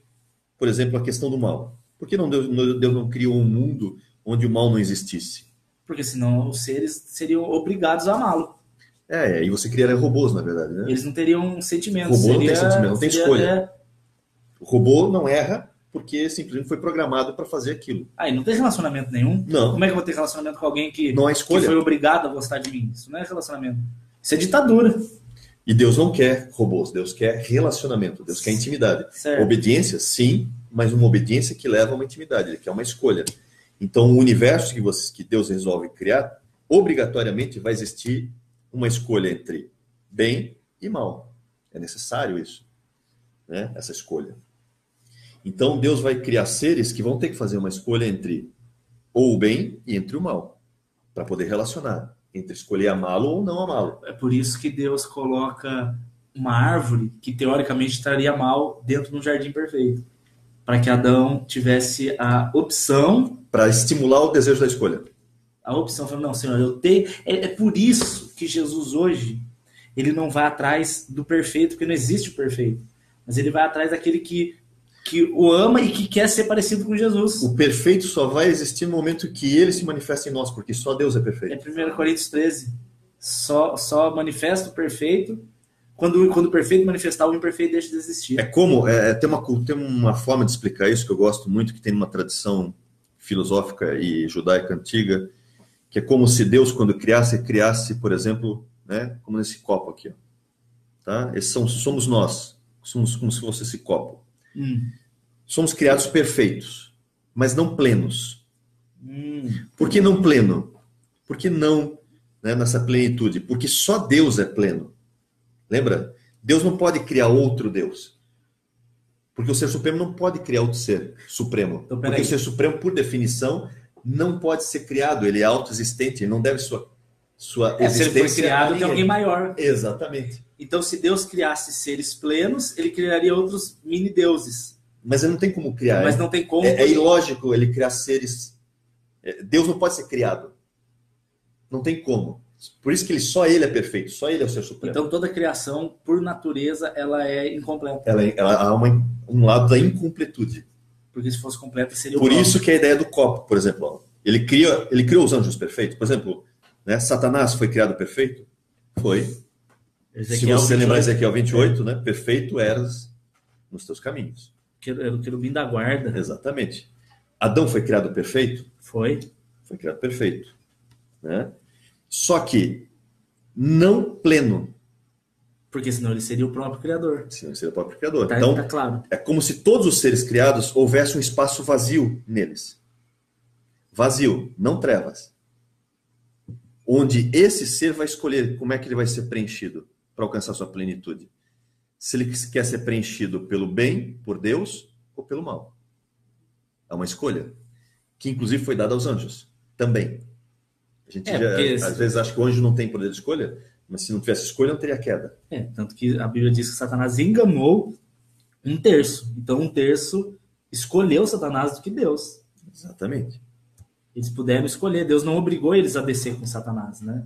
por exemplo, a questão do mal? Por que Deus não criou um mundo onde o mal não existisse? Porque senão os seres seriam obrigados a amá-lo. E você criaria robôs, na verdade, né? Eles não teriam sentimentos. O robô não tem sentimento, não tem escolha. O robô não erra porque simplesmente foi programado para fazer aquilo. E não tem relacionamento nenhum? Não. Como é que eu vou ter relacionamento com alguém que, não há escolha, que foi obrigado a gostar de mim? Isso não é relacionamento. Isso é ditadura. E Deus não quer robôs, Deus quer relacionamento, Deus quer intimidade. Certo. Obediência, sim, mas uma obediência que leva a uma intimidade, ele quer uma escolha. Então, o universo que Deus resolve criar, obrigatoriamente vai existir uma escolha entre bem e mal. É necessário isso, né? Essa escolha. Então, Deus vai criar seres que vão ter que fazer uma escolha entre ou o bem e entre o mal, para poder relacionar, entre escolher amá-lo ou não amá-lo. É por isso que Deus coloca uma árvore que, teoricamente, traria mal dentro de um jardim perfeito, para que Adão tivesse a opção... Para estimular o desejo da escolha. A opção, falando, não, Senhor, eu tenho... É por isso que Jesus hoje, ele não vai atrás do perfeito, porque não existe o perfeito. Mas ele vai atrás daquele que o ama e que quer ser parecido com Jesus. O perfeito só vai existir no momento que ele se manifesta em nós, porque só Deus é perfeito. É 1 Coríntios 13. Só manifesta o perfeito. Quando o perfeito manifestar, o imperfeito deixa de existir. Tem uma forma de explicar isso que eu gosto muito, que tem uma tradição filosófica e judaica antiga, que é como se Deus, quando criasse, por exemplo, né, como nesse copo aqui. Ó, tá? Somos nós. Somos como se fosse esse copo. Somos criados perfeitos, mas não plenos. Por que não pleno? Por que não, né, nessa plenitude? Porque só Deus é pleno. Lembra? Deus não pode criar outro Deus. Porque o ser supremo não pode criar outro ser supremo. Então, porque o ser supremo, por definição, não pode ser criado. Ele é autoexistente, ele não deve sua existência. Se ele foi criado, tem alguém maior. Exatamente. Então, se Deus criasse seres plenos, ele criaria outros mini-deuses. Mas ele não tem como criar. Mas não tem como. É ilógico ele criar seres. Deus não pode ser criado. Não tem como. Por isso que só ele é perfeito, só ele é o ser supremo. Então, toda criação, por natureza, ela é incompleta. Ela há um lado da incompletude. Porque se fosse completa, seria o Por isso que a ideia do copo, por exemplo, ó, ele criou os anjos perfeitos. Por exemplo, né, Satanás foi criado perfeito? Foi. Se você lembrar Ezequiel 28, né, perfeito eras nos teus caminhos. Era o querubim da guarda. Exatamente. Adão foi criado perfeito? Foi criado perfeito. Né? Só que não pleno. Porque senão ele seria o próprio Criador. Senão ele seria o próprio Criador. Tá, Então, tá claro. é como se todos os seres criados houvesse um espaço vazio neles. Vazio, não trevas. Onde esse ser vai escolher como é que ele vai ser preenchido para alcançar sua plenitude. Se ele quer ser preenchido pelo bem, por Deus, ou pelo mal. É uma escolha, que inclusive foi dada aos anjos, também. A gente às vezes acha que o anjo não tem poder de escolha, mas se não tivesse escolha, não teria queda. Tanto que a Bíblia diz que Satanás enganou 1/3. Então 1/3 escolheu Satanás do que Deus. Exatamente. Eles puderam escolher, Deus não obrigou eles a descer com Satanás, né?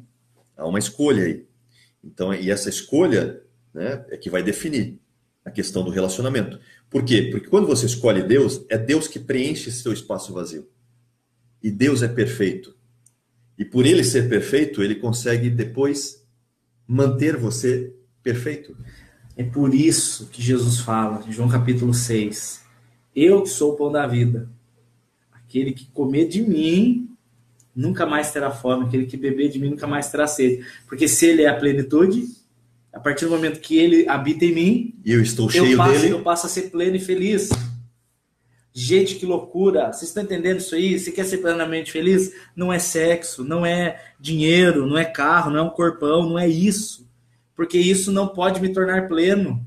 Há uma escolha aí. Então, e essa escolha, né, é que vai definir a questão do relacionamento. Por quê? Porque quando você escolhe Deus, é Deus que preenche seu espaço vazio. E Deus é perfeito. E por ele ser perfeito, ele consegue depois manter você perfeito. É por isso que Jesus fala, em João capítulo 6, eu que sou o pão da vida. Aquele que comer de mim nunca mais terá fome, aquele que beber de mim nunca mais terá sede. Porque se ele é a plenitude, a partir do momento que ele habita em mim, e eu estou cheio dele, eu passo a ser pleno e feliz. Gente, que loucura! Vocês estão entendendo isso aí? Você quer ser plenamente feliz? Não é sexo, não é dinheiro, não é carro, não é um corpão, não é isso. Porque isso não pode me tornar pleno.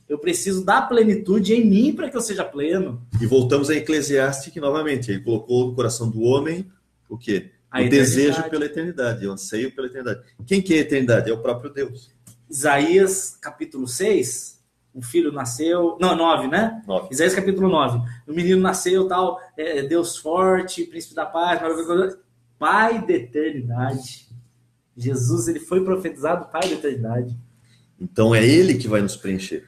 Eu preciso da plenitude em mim para que eu seja pleno. E voltamos a Eclesiastes, que novamente, ele colocou no coração do homem o quê? O desejo pela eternidade, o anseio pela eternidade. Quem que é a eternidade? É o próprio Deus. Isaías, capítulo 6, um filho nasceu... Não, 9, né? 9. Isaías, capítulo 9. O menino nasceu, tal, Deus forte, príncipe da paz, pai da eternidade. Jesus, ele foi profetizado pai da eternidade. Então é ele que vai nos preencher.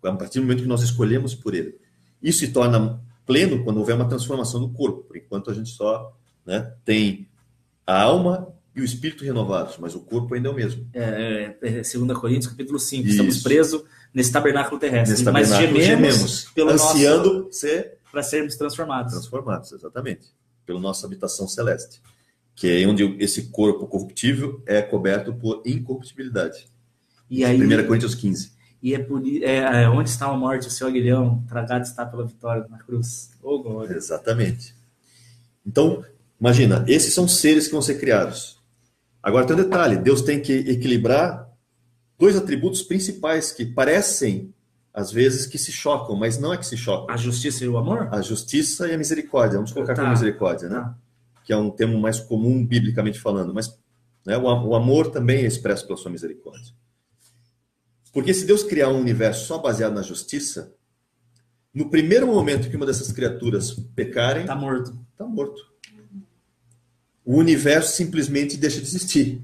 A partir do momento que nós escolhemos por ele. Isso se torna pleno quando houver uma transformação do corpo. Por enquanto a gente só, né, tem a alma e o espírito renovados, mas o corpo ainda é o mesmo. 2 Coríntios, capítulo 5. Isso. Estamos presos nesse tabernáculo terrestre. Nesse tabernáculo mas gememos pelo ansiando para sermos transformados. Transformados, exatamente. Pela nossa habitação celeste. Que é onde esse corpo corruptível é coberto por incorruptibilidade. E aí, 1 Coríntios 15. E onde está a morte, o seu aguilhão, tragado está pela vitória na cruz. Oh, glória. Exatamente. Então, imagina, esses são seres que vão ser criados. Agora tem um detalhe, Deus tem que equilibrar dois atributos principais que parecem, às vezes, que se chocam, mas não é que se chocam. A justiça e o amor? A justiça e a misericórdia. Vamos colocar como misericórdia, né? Que é um termo mais comum, biblicamente falando. Mas, né, o amor também é expresso pela sua misericórdia. Porque se Deus criar um universo só baseado na justiça, no primeiro momento que uma dessas criaturas pecarem... Está morto. Está morto. O universo simplesmente deixa de existir.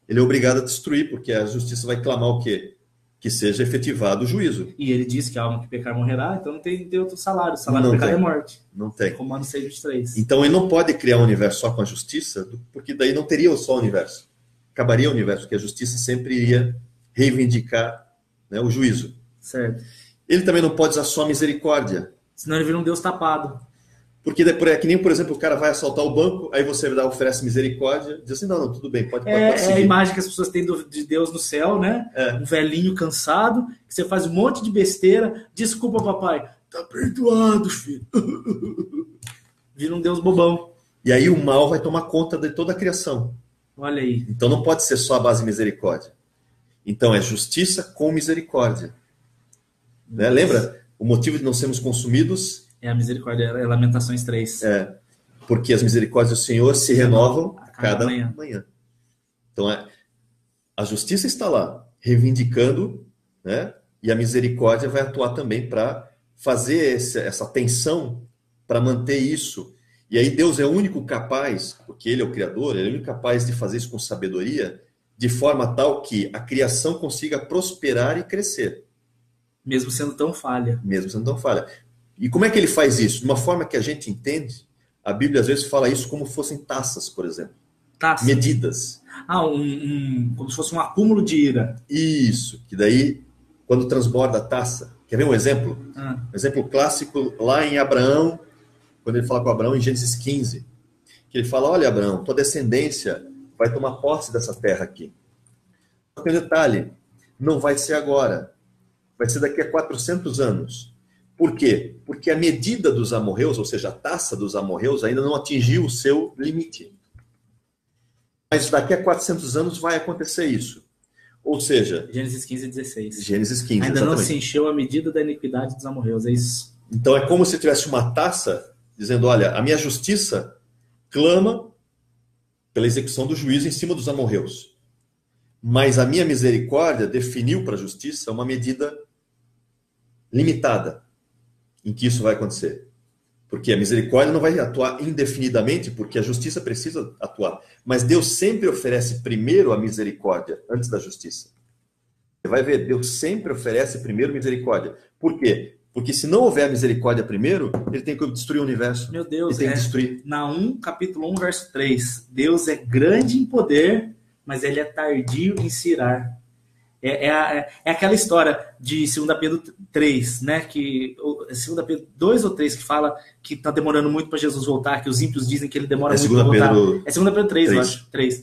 Ele é obrigado a destruir, porque a justiça vai clamar o quê? Que seja efetivado o juízo. E ele diz que a alma que pecar morrerá, então não tem outro salário. O salário do pecado é morte. Não tem. Romanos 6:23. Então ele não pode criar um universo só com a justiça, porque daí não teria só o universo. Acabaria o universo, porque a justiça sempre iria reivindicar, né, o juízo. Certo. Ele também não pode usar só a misericórdia. Senão ele vira um Deus tapado. Porque é que nem, por exemplo, o cara vai assaltar o banco, aí você oferece misericórdia, diz assim, não, tudo bem, pode seguir. É a imagem que as pessoas têm de Deus no céu, né? Um velhinho cansado, que você faz um monte de besteira, desculpa, papai, tá perdoado, filho. Vira um Deus bobão. E aí o mal vai tomar conta de toda a criação. Olha aí. Então não pode ser só a base de misericórdia. Então é justiça com misericórdia. Né? Lembra? O motivo de não sermos consumidos... É a misericórdia, é Lamentações 3. Porque as misericórdias do Senhor se renovam a cada manhã. Então, a justiça está lá, reivindicando, né? E a misericórdia vai atuar também para fazer essa tensão, para manter isso. E aí Deus é o único capaz, porque Ele é o Criador, Ele é o único capaz de fazer isso com sabedoria, de forma tal que a criação consiga prosperar e crescer. Mesmo sendo tão falha. Mesmo sendo tão falha. E como é que ele faz isso? De uma forma que a gente entende, a Bíblia às vezes fala isso como fossem taças, por exemplo. Taças. Medidas. Como se fosse um acúmulo de ira. Isso, que daí, quando transborda a taça. Quer ver um exemplo? Um exemplo clássico lá em Abraão, quando ele fala com Abraão em Gênesis 15. Que ele fala, olha Abraão, tua descendência vai tomar posse dessa terra aqui. Só que um detalhe, não vai ser agora. Vai ser daqui a 400 anos. Por quê? Porque a medida dos amorreus, ou seja, a taça dos amorreus, ainda não atingiu o seu limite. Mas daqui a 400 anos vai acontecer isso. Ou seja... Gênesis 15 e 16. Gênesis 15, ainda exatamente. não se encheu a medida da iniquidade dos amorreus, é isso? Então é como se tivesse uma taça dizendo, olha, a minha justiça clama pela execução do juízo em cima dos amorreus. Mas a minha misericórdia definiu para a justiça uma medida limitada em que isso vai acontecer. Porque a misericórdia não vai atuar indefinidamente, porque a justiça precisa atuar. Mas Deus sempre oferece primeiro a misericórdia antes da justiça. Você vai ver, Deus sempre oferece primeiro misericórdia. Por quê? Porque se não houver misericórdia primeiro, ele tem que destruir o universo. Meu Deus, ele tem que destruir. Naum, capítulo 1, verso 3. Deus é grande em poder, mas ele é tardio em se irar. É aquela história de 2 Pedro 3, né? Que 2 Pedro 2 ou 3 que fala que está demorando muito para Jesus voltar, que os ímpios dizem que ele demora muito para voltar. É 2 Pedro 3, eu acho. 3.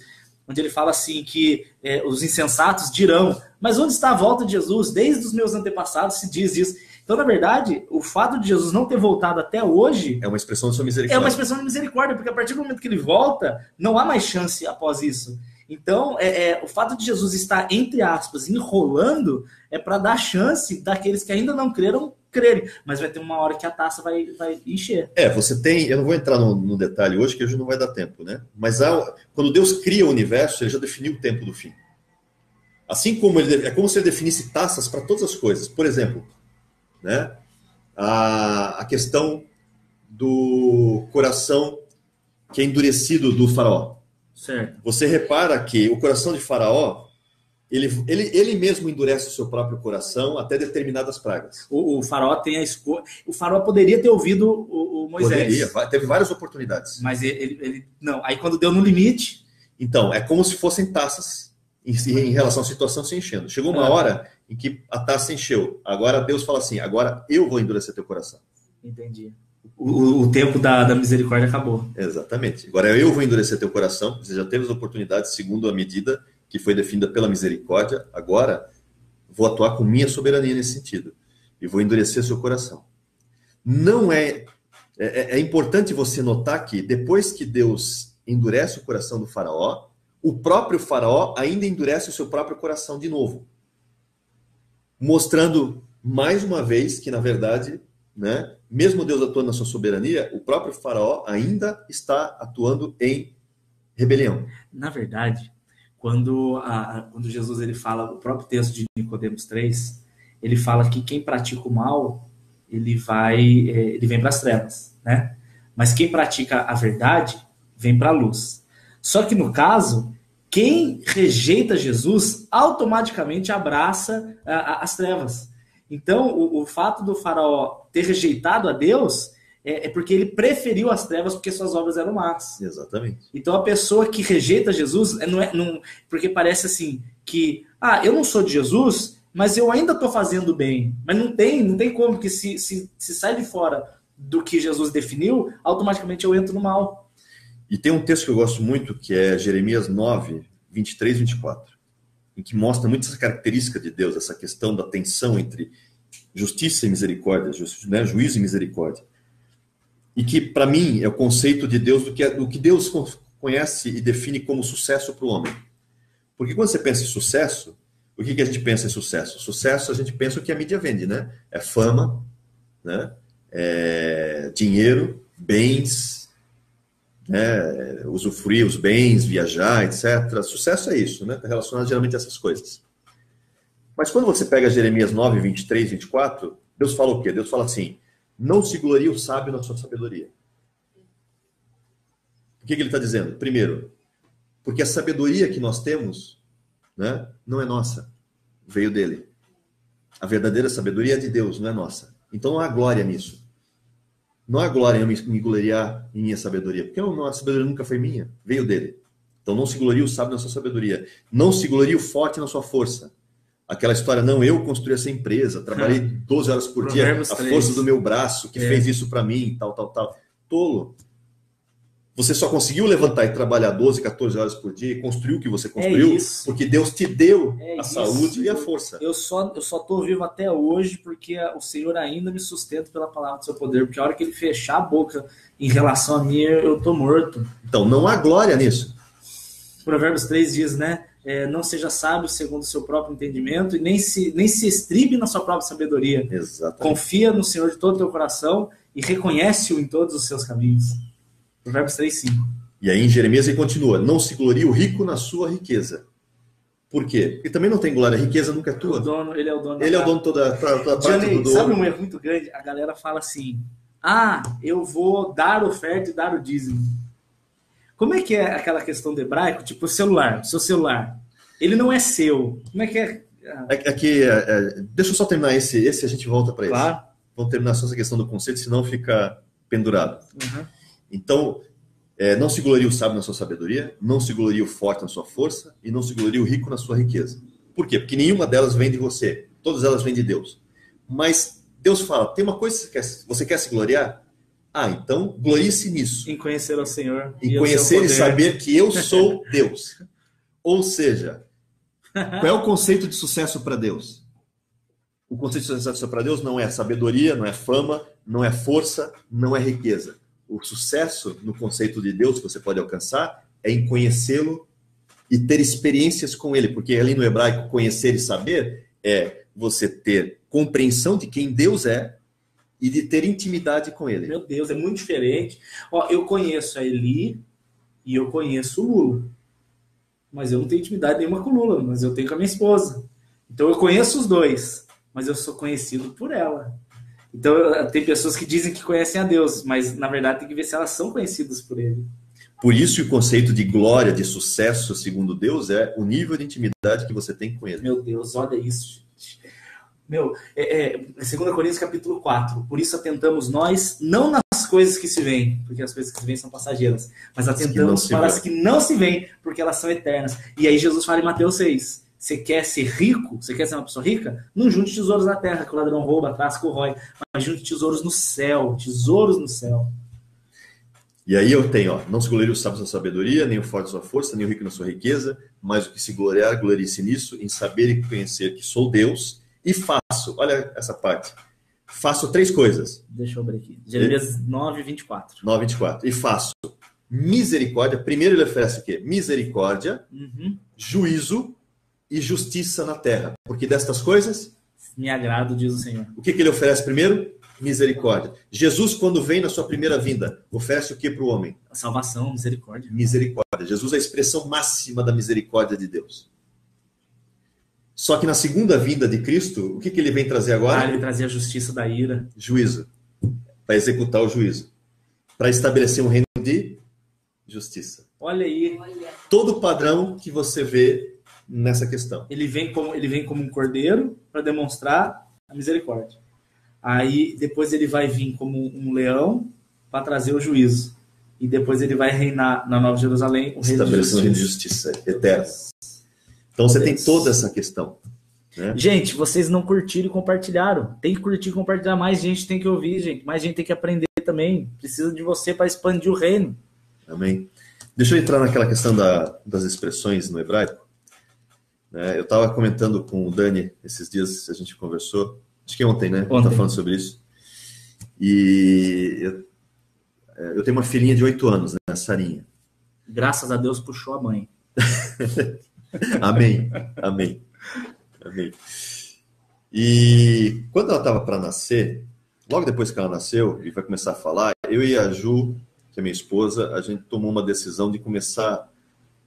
Onde ele fala assim que os insensatos dirão, mas onde está a volta de Jesus? Desde os meus antepassados se diz isso. Então, na verdade, o fato de Jesus não ter voltado até hoje... é uma expressão de sua misericórdia. É uma expressão de misericórdia, porque a partir do momento que ele volta, não há mais chance após isso. Então, o fato de Jesus estar, entre aspas, enrolando, é para dar chance daqueles que ainda não creram, crerem. Mas vai ter uma hora que a taça vai encher. Você tem... eu não vou entrar no detalhe hoje, que hoje não vai dar tempo, né? Mas quando Deus cria o universo, ele já definiu o tempo do fim. Assim como é como se ele definisse taças para todas as coisas. Por exemplo, né? A questão do coração que é endurecido do faraó. Certo. Você repara que o coração de Faraó, ele mesmo endurece o seu próprio coração até determinadas pragas. O faraó tem a escolha. O faraó poderia ter ouvido o Moisés. Poderia, teve várias oportunidades. Mas ele não. Aí quando deu no limite... Então, é como se fossem taças em relação à situação se enchendo. Chegou uma hora em que a taça encheu. Agora Deus fala assim, agora eu vou endurecer teu coração. Entendi. O tempo da misericórdia acabou. Exatamente. Agora eu vou endurecer teu coração. Você já teve as oportunidades segundo a medida que foi definida pela misericórdia. Agora vou atuar com minha soberania nesse sentido. E vou endurecer seu coração. Não é importante você notar que depois que Deus endurece o coração do faraó, o próprio faraó ainda endurece o seu próprio coração de novo. Mostrando mais uma vez que, na verdade, né, mesmo Deus atuando na sua soberania, o próprio faraó ainda está atuando em rebelião. Na verdade, quando Jesus ele fala, o próprio texto de Nicodemos 3, ele fala que quem pratica o mal, ele vem para as trevas, né? Mas quem pratica a verdade, vem para a luz. Só que no caso, quem rejeita Jesus, automaticamente abraça as trevas. Então, o fato do faraó ter rejeitado a Deus é porque ele preferiu as trevas porque suas obras eram más. Exatamente. Então, a pessoa que rejeita Jesus, porque parece assim, que, eu não sou de Jesus, mas eu ainda estou fazendo bem. Mas não tem como que se sai de fora do que Jesus definiu, automaticamente eu entro no mal. E tem um texto que eu gosto muito, que é Jeremias 9, 23 e 24. Em que mostra muito essa característica de Deus, essa questão da tensão entre justiça e misericórdia, juízo e misericórdia. E que, para mim, é o conceito de Deus do que Deus conhece e define como sucesso para o homem. Porque quando você pensa em sucesso, o que a gente pensa em sucesso? Sucesso, a gente pensa o que a mídia vende, né? É fama, né? É dinheiro, bens, né? Usufruir os bens, viajar, etc. Sucesso é isso, né? Está relacionado geralmente a essas coisas. Mas quando você pega Jeremias 9, 23, 24, Deus fala o quê? Deus fala assim, não se glorie o sábio na sua sabedoria. O que ele está dizendo? Primeiro, porque a sabedoria que nós temos, né, não é nossa, veio dele. A verdadeira sabedoria é de Deus, não é nossa. Então não há glória nisso. Não há glória em eu me gloriar em minha sabedoria, porque a sabedoria nunca foi minha, veio dele. Então não se glorie o sábio na sua sabedoria. Não se glorie o forte na sua força. Aquela história, não, eu construí essa empresa, trabalhei 12 horas por dia, a força do meu braço que fez isso para mim, tal. Tolo. Você só conseguiu levantar e trabalhar 12, 14 horas por dia e construir o que você construiu porque Deus te deu a saúde e a força. Eu só estou vivo até hoje porque o Senhor ainda me sustenta pela palavra do seu poder, porque a hora que ele fechar a boca em relação a mim, eu estou morto. Então, não há glória nisso. Provérbios 3 diz, né? Não seja sábio segundo o seu próprio entendimento e nem se estribe na sua própria sabedoria. Exatamente. Confia no Senhor de todo o teu coração e reconhece-o em todos os seus caminhos. Provérbios 3:5. E aí em Jeremias ele continua, não se glorie o rico na sua riqueza. Por quê? Porque também não tem glória, a riqueza nunca é tua. Ele é o dono. Ele é o dono de toda a parte do dono. Sabe um erro muito grande? A galera fala assim, eu vou dar oferta e dar o dízimo. Como é que é aquela questão do hebraico? Tipo, o seu celular, ele não é seu. Como é que é? Deixa eu só terminar esse a gente volta para esse. Claro. Vamos terminar só essa questão do conceito, senão fica pendurado. Uhum. Então, não se glorie o sábio na sua sabedoria, não se glorie o forte na sua força e não se glorie o rico na sua riqueza. Por quê? Porque nenhuma delas vem de você, todas elas vêm de Deus. Mas Deus fala, tem uma coisa que você quer se gloriar? Então glorie-se nisso. Em conhecer o Senhor. Em conhecer e saber que eu sou Deus. Ou seja, qual é o conceito de sucesso para Deus? O conceito de sucesso para Deus não é sabedoria, não é fama, não é força, não é riqueza. O sucesso no conceito de Deus que você pode alcançar é em conhecê-lo e ter experiências com ele, porque ali no hebraico conhecer e saber é você ter compreensão de quem Deus é e de ter intimidade com ele. Meu Deus, é muito diferente. Eu conheço a Eli e eu conheço o Lula, mas eu não tenho intimidade nenhuma com o Lula, mas eu tenho com a minha esposa. Então eu conheço os dois, mas eu sou conhecido por ela. Então, tem pessoas que dizem que conhecem a Deus, mas, na verdade, tem que ver se elas são conhecidas por Ele. Por isso, o conceito de glória, de sucesso, segundo Deus, é o nível de intimidade que você tem com Ele. Meu Deus, olha isso, gente. 2 Coríntios, capítulo 4. Por isso, atentamos nós, não nas coisas que se veem, porque as coisas que se veem são passageiras, mas atentamos para as que não se veem, porque elas são eternas. E aí, Jesus fala em Mateus 6. Você quer ser rico? Você quer ser uma pessoa rica? Não junte tesouros na terra, que o ladrão rouba, traz, corrói. Mas junte tesouros no céu. Tesouros no céu. E aí eu tenho, não se glorie o sábio na sua sabedoria, nem o forte na sua força, nem o rico na sua riqueza, mas o que se gloriar, glorie-se nisso, em saber e conhecer que sou Deus, e faço, olha essa parte, faço 3 coisas. Deixa eu abrir aqui. Jeremias 9:24. 9:24. E faço misericórdia. Primeiro ele oferece o quê? Misericórdia, juízo e justiça na terra. Porque destas coisas me agrado, diz o Senhor. O que ele oferece primeiro? Misericórdia. Jesus, quando vem na sua primeira vinda, oferece o que para o homem? A salvação, misericórdia. Misericórdia. Jesus é a expressão máxima da misericórdia de Deus. Só que na segunda vinda de Cristo, o que ele vem trazer agora? Ele vem trazer a justiça da ira. Juízo. Para executar o juízo. Para estabelecer um reino de justiça. Olha aí. Todo padrão que você vê nessa questão. Ele vem como um cordeiro para demonstrar a misericórdia. Aí depois ele vai vir como um leão para trazer o juízo. E depois ele vai reinar na Nova Jerusalém, o reino de justiça eterna. Então você tem toda essa questão. Né? Gente, vocês não curtiram e compartilharam. Tem que curtir e compartilhar. Mais gente tem que ouvir, gente. Mais gente tem que aprender também. Precisa de você para expandir o reino. Amém. Deixa eu entrar naquela questão das expressões no hebraico. Eu estava comentando com o Dani esses dias, a gente conversou, acho que ontem, né? Ontem. Tá falando sobre isso. E eu tenho uma filhinha de 8 anos, né? A Sarinha. Graças a Deus puxou a mãe. Amém, amém, amém. E quando ela estava para nascer, logo depois que ela nasceu e vai começar a falar, eu e a Ju, que é minha esposa, a gente tomou uma decisão de começar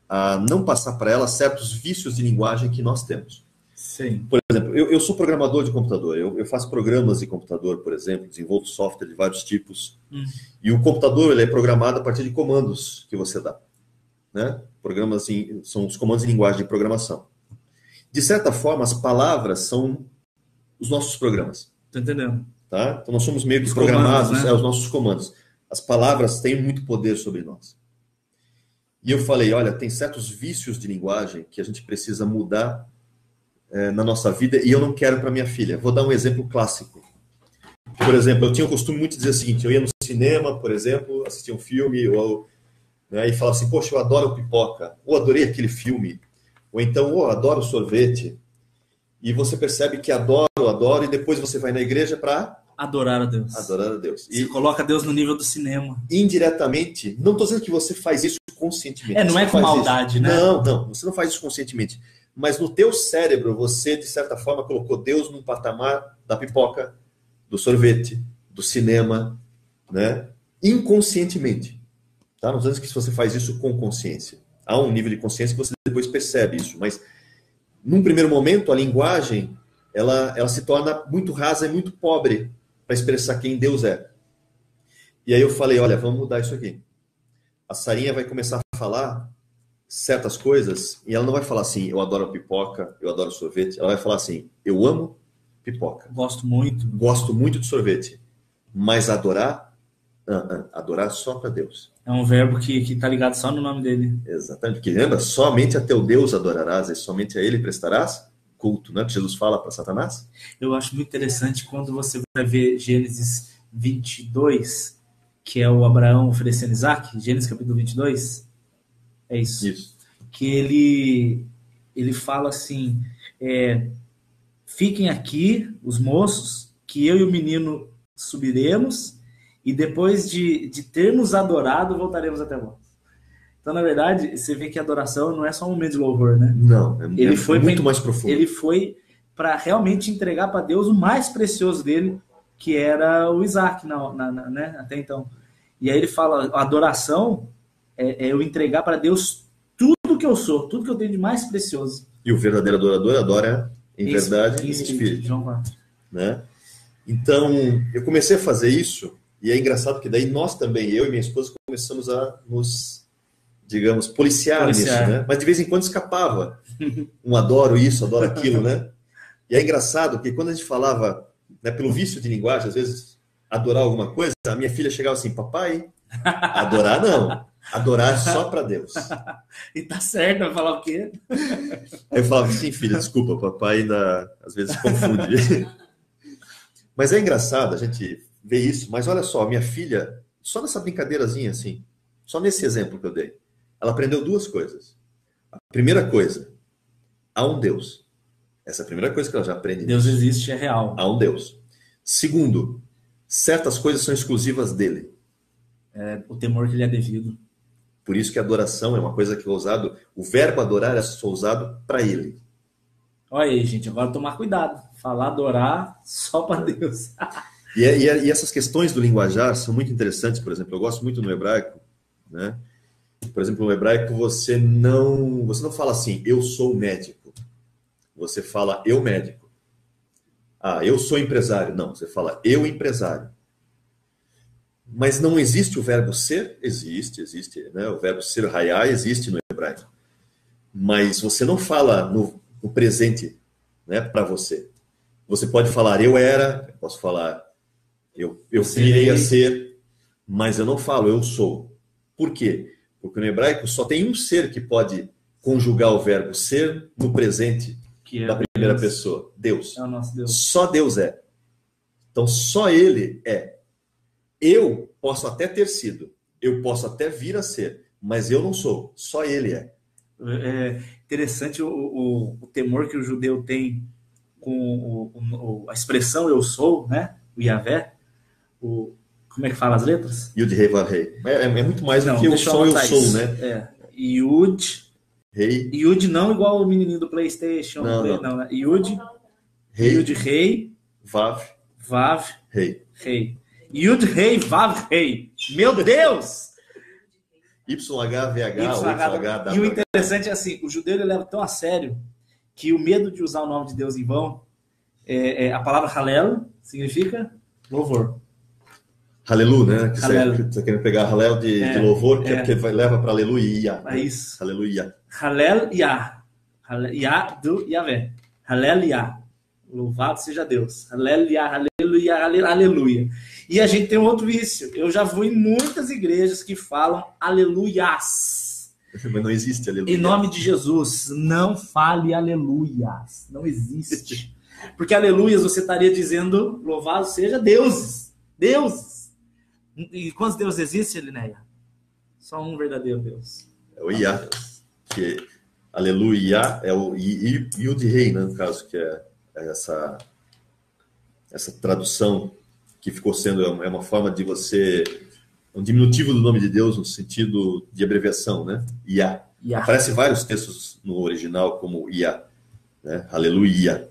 a não passar para ela certos vícios de linguagem que nós temos. Sim. Por exemplo, eu sou programador de computador, eu faço programas de computador, por exemplo, desenvolvo software de vários tipos, e o computador ele é programado a partir de comandos que você dá. Né? Programas são os comandos de linguagem de programação. De certa forma, as palavras são os nossos programas. Estou entendendo. Tá? Então, nós somos meio que programados, comandos, né? Os nossos comandos. As palavras têm muito poder sobre nós. E eu falei, olha, tem certos vícios de linguagem que a gente precisa mudar na nossa vida e eu não quero para minha filha. Vou dar um exemplo clássico. Por exemplo, eu tinha o costume muito de dizer o seguinte, eu ia no cinema, por exemplo, assistir um filme ou né, e fala assim, poxa, eu adoro pipoca, ou adorei aquele filme, ou então, eu adoro sorvete, e você percebe que adoro, e depois você vai na igreja para Adorar a Deus. adorar a Deus. Você E coloca Deus no nível do cinema. indiretamente, não estou dizendo que você faz isso conscientemente. Não você é com faz maldade, isso. né? Não, você não faz isso conscientemente. Mas no teu cérebro, você, de certa forma, colocou Deus num patamar da pipoca, do sorvete, do cinema, né? Inconscientemente. Tá? Não estou dizendo que você faz isso com consciência. Há um nível de consciência que você depois percebe isso. Mas, num primeiro momento, a linguagem, ela se torna muito rasa e muito pobre para expressar quem Deus é. E aí eu falei, olha, vamos mudar isso aqui. A Sarinha vai começar a falar certas coisas e ela não vai falar assim, eu adoro pipoca, eu adoro sorvete. Ela vai falar assim, eu amo pipoca. Gosto muito. Gosto muito de sorvete. Mas adorar só para Deus. É um verbo que tá ligado só no nome dele. Exatamente. Porque lembra, somente a teu Deus adorarás e somente a ele prestarás culto, né? Que Jesus fala para Satanás. Eu acho muito interessante quando você vai ver Gênesis 22, que é o Abraão oferecendo Isaac, Gênesis capítulo 22, é isso. Que ele fala assim, fiquem aqui, os moços, que eu e o menino subiremos, e depois de termos adorado, voltaremos até vós. Então, na verdade, você vê que a adoração não é só um momento de louvor, né? Não, ele foi muito mais profundo. Ele foi para realmente entregar para Deus o mais precioso dele, que era o Isaac, né? Até então. E aí ele fala, a adoração é eu entregar para Deus tudo que eu sou, tudo que eu tenho de mais precioso. E o verdadeiro adorador adora em verdade e em espírito. João 4. Né? Então, eu comecei a fazer isso, e é engraçado que daí nós também, eu e minha esposa, começamos a nos, digamos, policiar nisso, né? Mas de vez em quando escapava. Adoro isso, adoro aquilo, né? E é engraçado que quando a gente falava, né, pelo vício de linguagem, às vezes, adorar alguma coisa, a minha filha chegava assim, papai, adorar não, adorar só para Deus. E tá certo, vai falar o quê? Aí eu falava, sim, filha, desculpa, papai ainda às vezes confunde. Mas é engraçado a gente ver isso, mas olha só, minha filha, só nessa brincadeirazinha assim, só nesse exemplo que eu dei, ela aprendeu duas coisas. A primeira coisa, há um Deus. Essa é a primeira coisa que ela já aprende. Deus existe, é real. Há um Deus. Segundo, certas coisas são exclusivas dele. O temor que lhe é devido. Por isso que a adoração é uma coisa que é usado, o verbo adorar é só usado para ele. Olha aí, gente, agora tomar cuidado. Falar adorar só para Deus. E essas questões do linguajar são muito interessantes, por exemplo, eu gosto muito no hebraico, né? Por exemplo, no hebraico você não fala assim, eu sou médico. Você fala, eu médico. Ah, eu sou empresário. Não, você fala, eu empresário. Mas não existe o verbo ser? Existe, né? O verbo ser, hayá, existe no hebraico. Mas você não fala no presente, né, para você. Você pode falar, eu era, eu posso falar, eu virei a ser, mas eu não falo, eu sou. Por quê? Porque no hebraico só tem um ser que pode conjugar o verbo ser no presente da primeira pessoa. Deus. É o nosso Deus. Só Deus é. Então, só Ele é. Eu posso até ter sido, eu posso até vir a ser, mas eu não sou. Só Ele é. É interessante o temor que o judeu tem com a expressão eu sou, né? O Yahvé. Como é que fala as letras? Yud, Rei, Vav, Rei. É muito mais do que o só eu sou, né? Yud, Rei. Yud não igual o menininho do PlayStation. Não, né? Yud, Rei. Yud, Rei. Vav. Rei. Yud, Rei, Vav, Rei. Meu Deus! YHVH, ou YHWH. E o interessante é assim, o judeu ele leva tão a sério que o medo de usar o nome de Deus em vão, a palavra halel significa louvor. Halelu, né? Que você quer pegar halel de louvor, que é porque leva para aleluia. É isso. Aleluia. Halel Yah. Yah do Yahvé. Halel Yah. Louvado seja Deus. Halel Yah, aleluia, aleluia. E a gente tem um outro vício. Eu já vou em muitas igrejas que falam aleluias. Mas não existe aleluia. Em nome de Jesus, não fale aleluias. Não existe. Porque aleluias você estaria dizendo louvado seja deuses. Deuses. E quantos deuses existem, Linéia? Só um verdadeiro Deus. É o Iá, que aleluia é o Yud Rei, né, no caso, que é essa tradução que ficou sendo, é uma forma de você, um diminutivo do nome de Deus no sentido de abreviação, né? Iá. Aparece vários textos no original como Iá, né? Aleluia.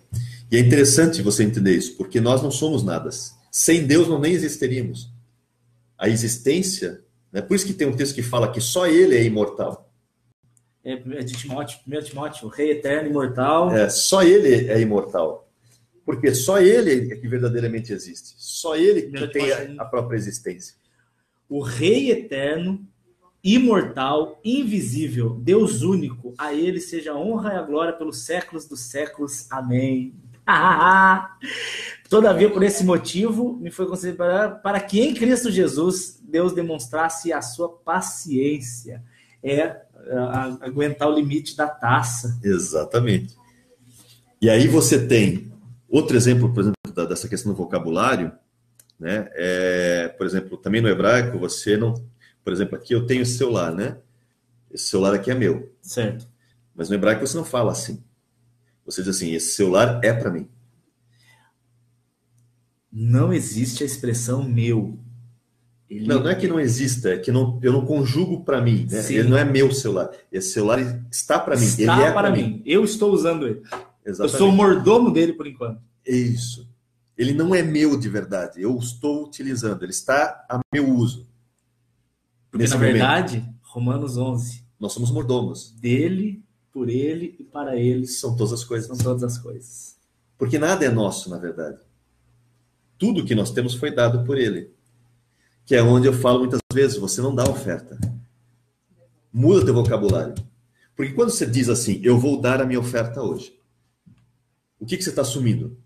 E é interessante você entender isso, porque nós não somos nada. Sem Deus nós nem existiríamos. A existência, né? Por isso que tem um texto que fala que só Ele é imortal. É de Timóteo, 1 Timóteo, o Rei eterno, imortal. Só Ele é imortal. Porque só Ele é que verdadeiramente existe. Só Ele que tem a própria existência. O Rei eterno, imortal, invisível, Deus único, a Ele seja a honra e a glória pelos séculos dos séculos. Amém. Todavia, por esse motivo, me foi concedido para que em Cristo Jesus Deus demonstrasse a sua paciência. Aguentar o limite da taça. Exatamente. E aí você tem outro exemplo, por exemplo, dessa questão do vocabulário, né? Por exemplo, também no hebraico, você não... Por exemplo, aqui eu tenho esse celular, né? Esse celular aqui é meu. Certo. Mas no hebraico você não fala assim. Você diz assim, esse celular é para mim. Não existe a expressão meu. Não é que não exista, é que eu não conjugo para mim, né? Ele não é meu celular. Esse celular está para mim. Ele é para mim. Eu estou usando ele. Exatamente. Eu sou o mordomo dele por enquanto. Isso. Ele não é meu de verdade. Eu estou utilizando. Ele está a meu uso. Porque, na verdade, Romanos 11. Nós somos mordomos. Dele, por ele e para ele. São todas as coisas. São todas as coisas. Porque nada é nosso, na verdade. Tudo que nós temos foi dado por ele. Que é onde eu falo muitas vezes, você não dá oferta. Muda teu vocabulário. Porque quando você diz assim, eu vou dar a minha oferta hoje, o que você está assumindo?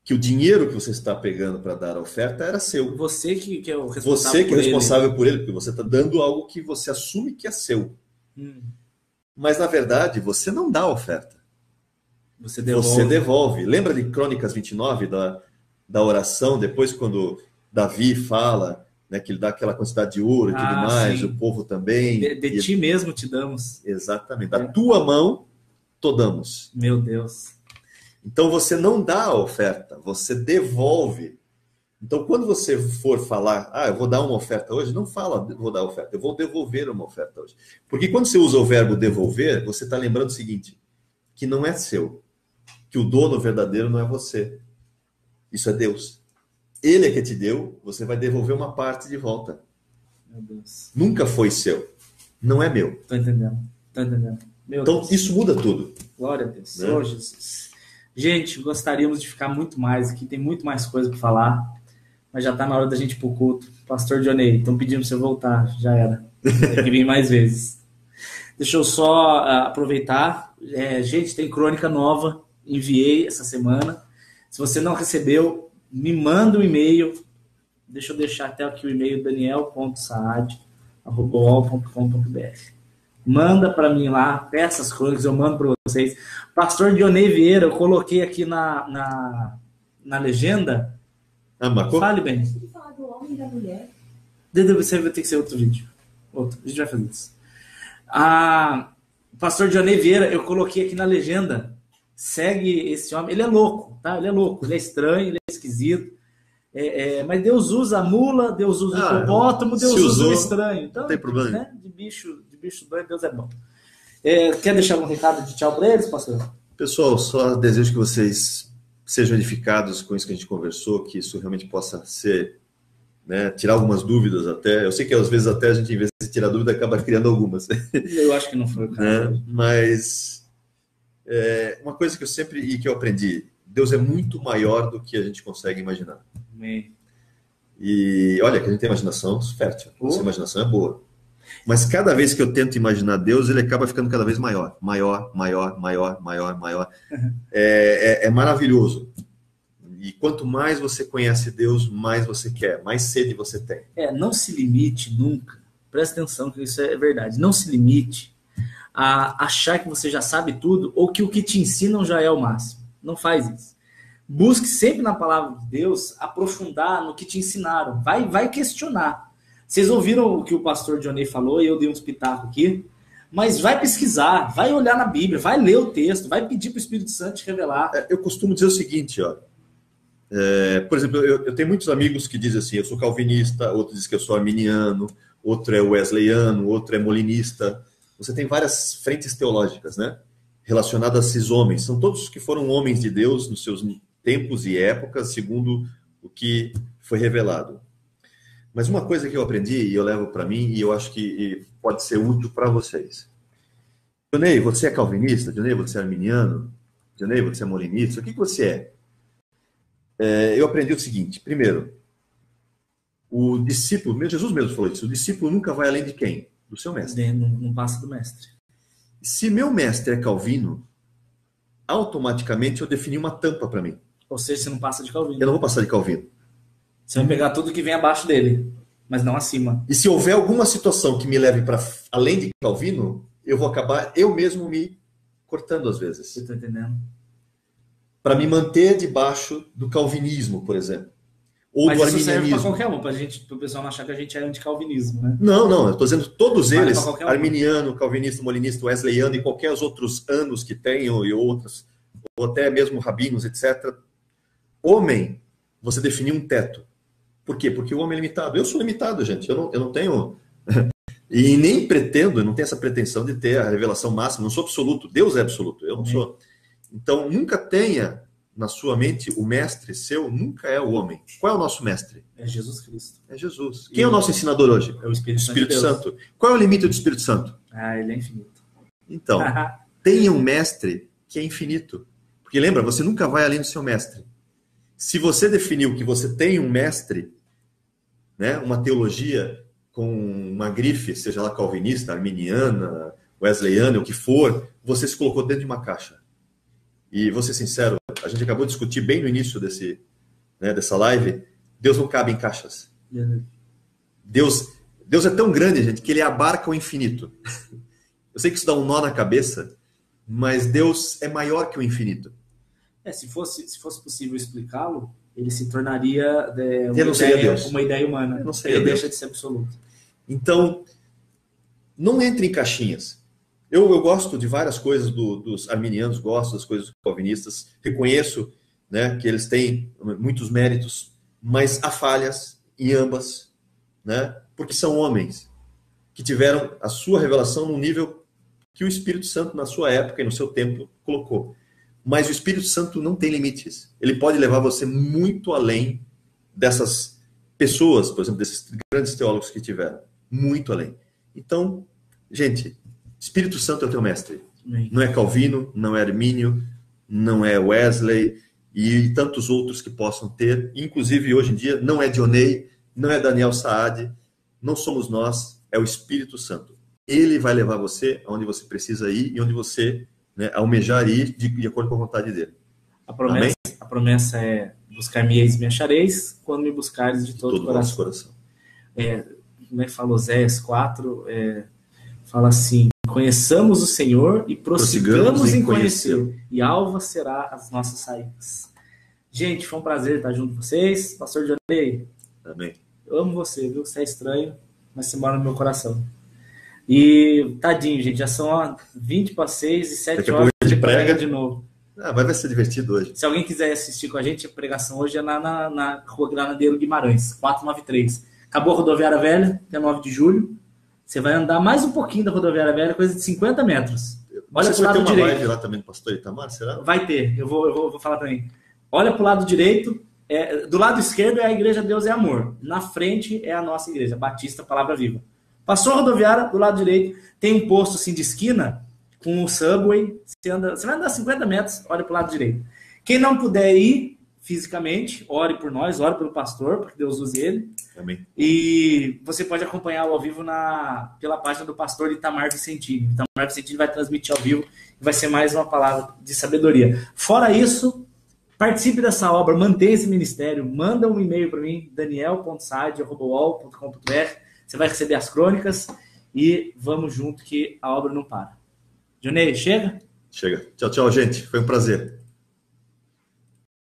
Que o dinheiro que você está pegando para dar a oferta era seu. Você que é o responsável Você que é responsável por ele, porque você está dando algo que você assume que é seu. Mas, na verdade, você não dá a oferta. Você devolve. Você devolve. Lembra de Crônicas 29, da oração, depois quando Davi fala, né, que ele dá aquela quantidade de ouro e tudo mais, sim. O povo também. De ti mesmo te damos. Exatamente. Da tua mão, te damos. Meu Deus. Então, você não dá a oferta, você devolve. Então, quando você for falar, eu vou dar uma oferta hoje, não fala, vou dar oferta, eu vou devolver uma oferta hoje. Porque quando você usa o verbo devolver, você está lembrando o seguinte, que não é seu, que o dono verdadeiro não é você. Isso é Deus. Ele é que te deu, você vai devolver uma parte de volta. Meu Deus. Nunca foi seu, não é meu. Estou entendendo. Meu então, Deus. Isso muda tudo. Glória a Deus. Né? Oh, Jesus. Gente, gostaríamos de ficar muito mais aqui, tem muito mais coisa para falar, mas já está na hora da gente ir para o culto. Pastor Dionei, estão pedindo para você voltar, já era. Tem que vir mais vezes. Deixa eu só aproveitar. Gente, tem crônica nova, enviei essa semana. Se você não recebeu, me manda um e-mail. Deixa eu deixar até aqui o e-mail, daniel.saad@uol.com.br. Manda para mim lá, peça as crônicas, eu mando para vocês. Pastor Dionei Vieira, eu coloquei aqui na legenda. Marcou? Fale bem. Você falar do homem e da mulher. Você vai ter que ser outro vídeo. A gente vai fazer isso. Pastor Dionei Vieira, eu coloquei aqui na legenda. Segue esse homem. Ele é louco, tá? Ele é louco, ele é estranho, ele é esquisito. Mas Deus usa a mula, Deus usa o hipopótamo, Deus usa o estranho. Então, não tem problema. Né? De bicho doido, Deus é bom. Quer deixar um recado de tchau para eles, pastor? Pessoal, só desejo que vocês sejam edificados com isso que a gente conversou, que isso realmente possa ser, né, tirar algumas dúvidas até. Eu sei que às vezes até a gente, em vez de tirar dúvida, acaba criando algumas. Eu acho que não foi o caso. Né? Mas uma coisa que eu sempre e que eu aprendi, Deus é muito maior do que a gente consegue imaginar. Amém. E olha, que a gente tem imaginação fértil, nossa imaginação é boa. Mas cada vez que eu tento imaginar Deus, ele acaba ficando cada vez maior. Maior. É maravilhoso. E quanto mais você conhece Deus, mais você quer, mais sede você tem. Não se limite nunca. Presta atenção que isso é verdade. Não se limite a achar que você já sabe tudo ou que o que te ensinam já é o máximo. Não faz isso. Busque sempre na palavra de Deus aprofundar no que te ensinaram. Vai questionar. Vocês ouviram o que o pastor Dionei falou e eu dei uns pitacos aqui, mas vai pesquisar, vai olhar na Bíblia, vai ler o texto, vai pedir para o Espírito Santo te revelar. Eu costumo dizer o seguinte, ó. Por exemplo, eu tenho muitos amigos que dizem assim, eu sou calvinista, outro diz que eu sou arminiano, outro é wesleyano, outro é molinista. Você tem várias frentes teológicas, né? Relacionadas a esses homens. São todos que foram homens de Deus nos seus tempos e épocas, segundo o que foi revelado. Mas uma coisa que eu aprendi e eu levo para mim e eu acho que pode ser útil para vocês. Dionei, você é calvinista? Dionei, você é arminiano? Dionei, você é molinista? O que você é? Eu aprendi o seguinte. Primeiro, o discípulo, Jesus mesmo falou isso, o discípulo nunca vai além de quem? Do seu mestre. Não passa do mestre. Se meu mestre é Calvino, automaticamente eu defini uma tampa para mim. Ou seja, você não passa de Calvino. Eu não vou passar de Calvino. Você vai pegar tudo que vem abaixo dele, mas não acima. E se houver alguma situação que me leve para além de Calvino, eu vou acabar eu mesmo me cortando às vezes. Você está entendendo? Para me manter debaixo do calvinismo, por exemplo. Ou mas do isso serve arminianismo. para qualquer um, para o pessoal não achar que a gente é anticalvinismo, né? Não, eu estou dizendo todos Vale eles, um. arminiano, calvinista, molinista, wesleyano e qualquer outros anos que tenham e outros, ou até mesmo rabinos, etc. Homem, você definiu um teto. Por quê? Porque o homem é limitado. Eu sou limitado, gente. Eu não tenho... E nem pretendo, eu não tenho essa pretensão de ter a revelação máxima. Não sou absoluto. Deus é absoluto. Eu não sou. Então, nunca tenha na sua mente o mestre seu, nunca é o homem. Qual é o nosso mestre? É Jesus Cristo. É Jesus. Quem é o nosso ensinador hoje? É o Espírito Santo. Qual é o limite do Espírito Santo? Ele é infinito. Então, tenha um mestre que é infinito. Porque lembra, você nunca vai além do seu mestre. Se você definiu que você tem um mestre, né, uma teologia com uma grife, seja lá calvinista, arminiana, wesleyana, o que for, você se colocou dentro de uma caixa. E vou ser sincero, a gente acabou de discutir bem no início dessa live, Deus não cabe em caixas. Deus é tão grande, gente, que ele abarca o infinito. Eu sei que isso dá um nó na cabeça, mas Deus é maior que o infinito. Se fosse possível explicá-lo, ele se tornaria uma ideia humana. Ele deixa de ser absoluto. Então, não entre em caixinhas. Eu gosto de várias coisas dos arminianos, gosto das coisas dos calvinistas, reconheço, né, que eles têm muitos méritos, mas há falhas em ambas, né, porque são homens que tiveram a sua revelação no nível que o Espírito Santo, na sua época e no seu tempo, colocou. Mas o Espírito Santo não tem limites. Ele pode levar você muito além dessas pessoas, por exemplo, desses grandes teólogos que tiveram. Muito além. Então, gente, Espírito Santo é o teu mestre. Não é Calvino, não é Armínio, não é Wesley e tantos outros que possam ter. Inclusive, hoje em dia, não é Dionei, não é Daniel Saad, não somos nós, é o Espírito Santo. Ele vai levar você aonde você precisa ir e onde você, né, almejar ir de acordo com a vontade dele. A promessa é: buscar-me eis, me achareis, quando me buscares de todo o coração. Como é que fala Oséias 4? Fala assim: conheçamos o Senhor e prossigamos em conhecer, e alva será as nossas saídas. Gente, foi um prazer estar junto com vocês. Pastor Dionei, amém. Eu amo você, viu? Você é estranho, mas você mora no meu coração. E tadinho, gente, já são 20 para 6 e 7 horas de prega de novo. Vai ser divertido hoje. Se alguém quiser assistir com a gente, a pregação hoje é na Rua Granadeiro Guimarães, 493. Acabou a Rodoviária Velha, até 9 de julho. Você vai andar mais um pouquinho da Rodoviária Velha, coisa de 50 metros. Olha para o lado direito. Live lá também do pastor Itamar, será? Vai ter, eu vou falar também. Olha para o lado direito, do lado esquerdo é a Igreja Deus é Amor. Na frente é a nossa igreja, Batista Palavra Viva. Passou a rodoviária, do lado direito, tem um posto assim de esquina, com um subway. Você vai andar 50 metros, olha para o lado direito. Quem não puder ir fisicamente, ore por nós, ore pelo pastor, porque Deus use ele. Amém. E você pode acompanhar ao vivo pela página do pastor Itamar Vicentini. Itamar Vicentini vai transmitir ao vivo e vai ser mais uma palavra de sabedoria. Fora isso, participe dessa obra, mantenha esse ministério, manda um e-mail para mim, daniel.saad@uol.com.br. Você vai receber as crônicas e vamos junto que a obra não para. Dionei, chega? Chega. Tchau, tchau, gente. Foi um prazer.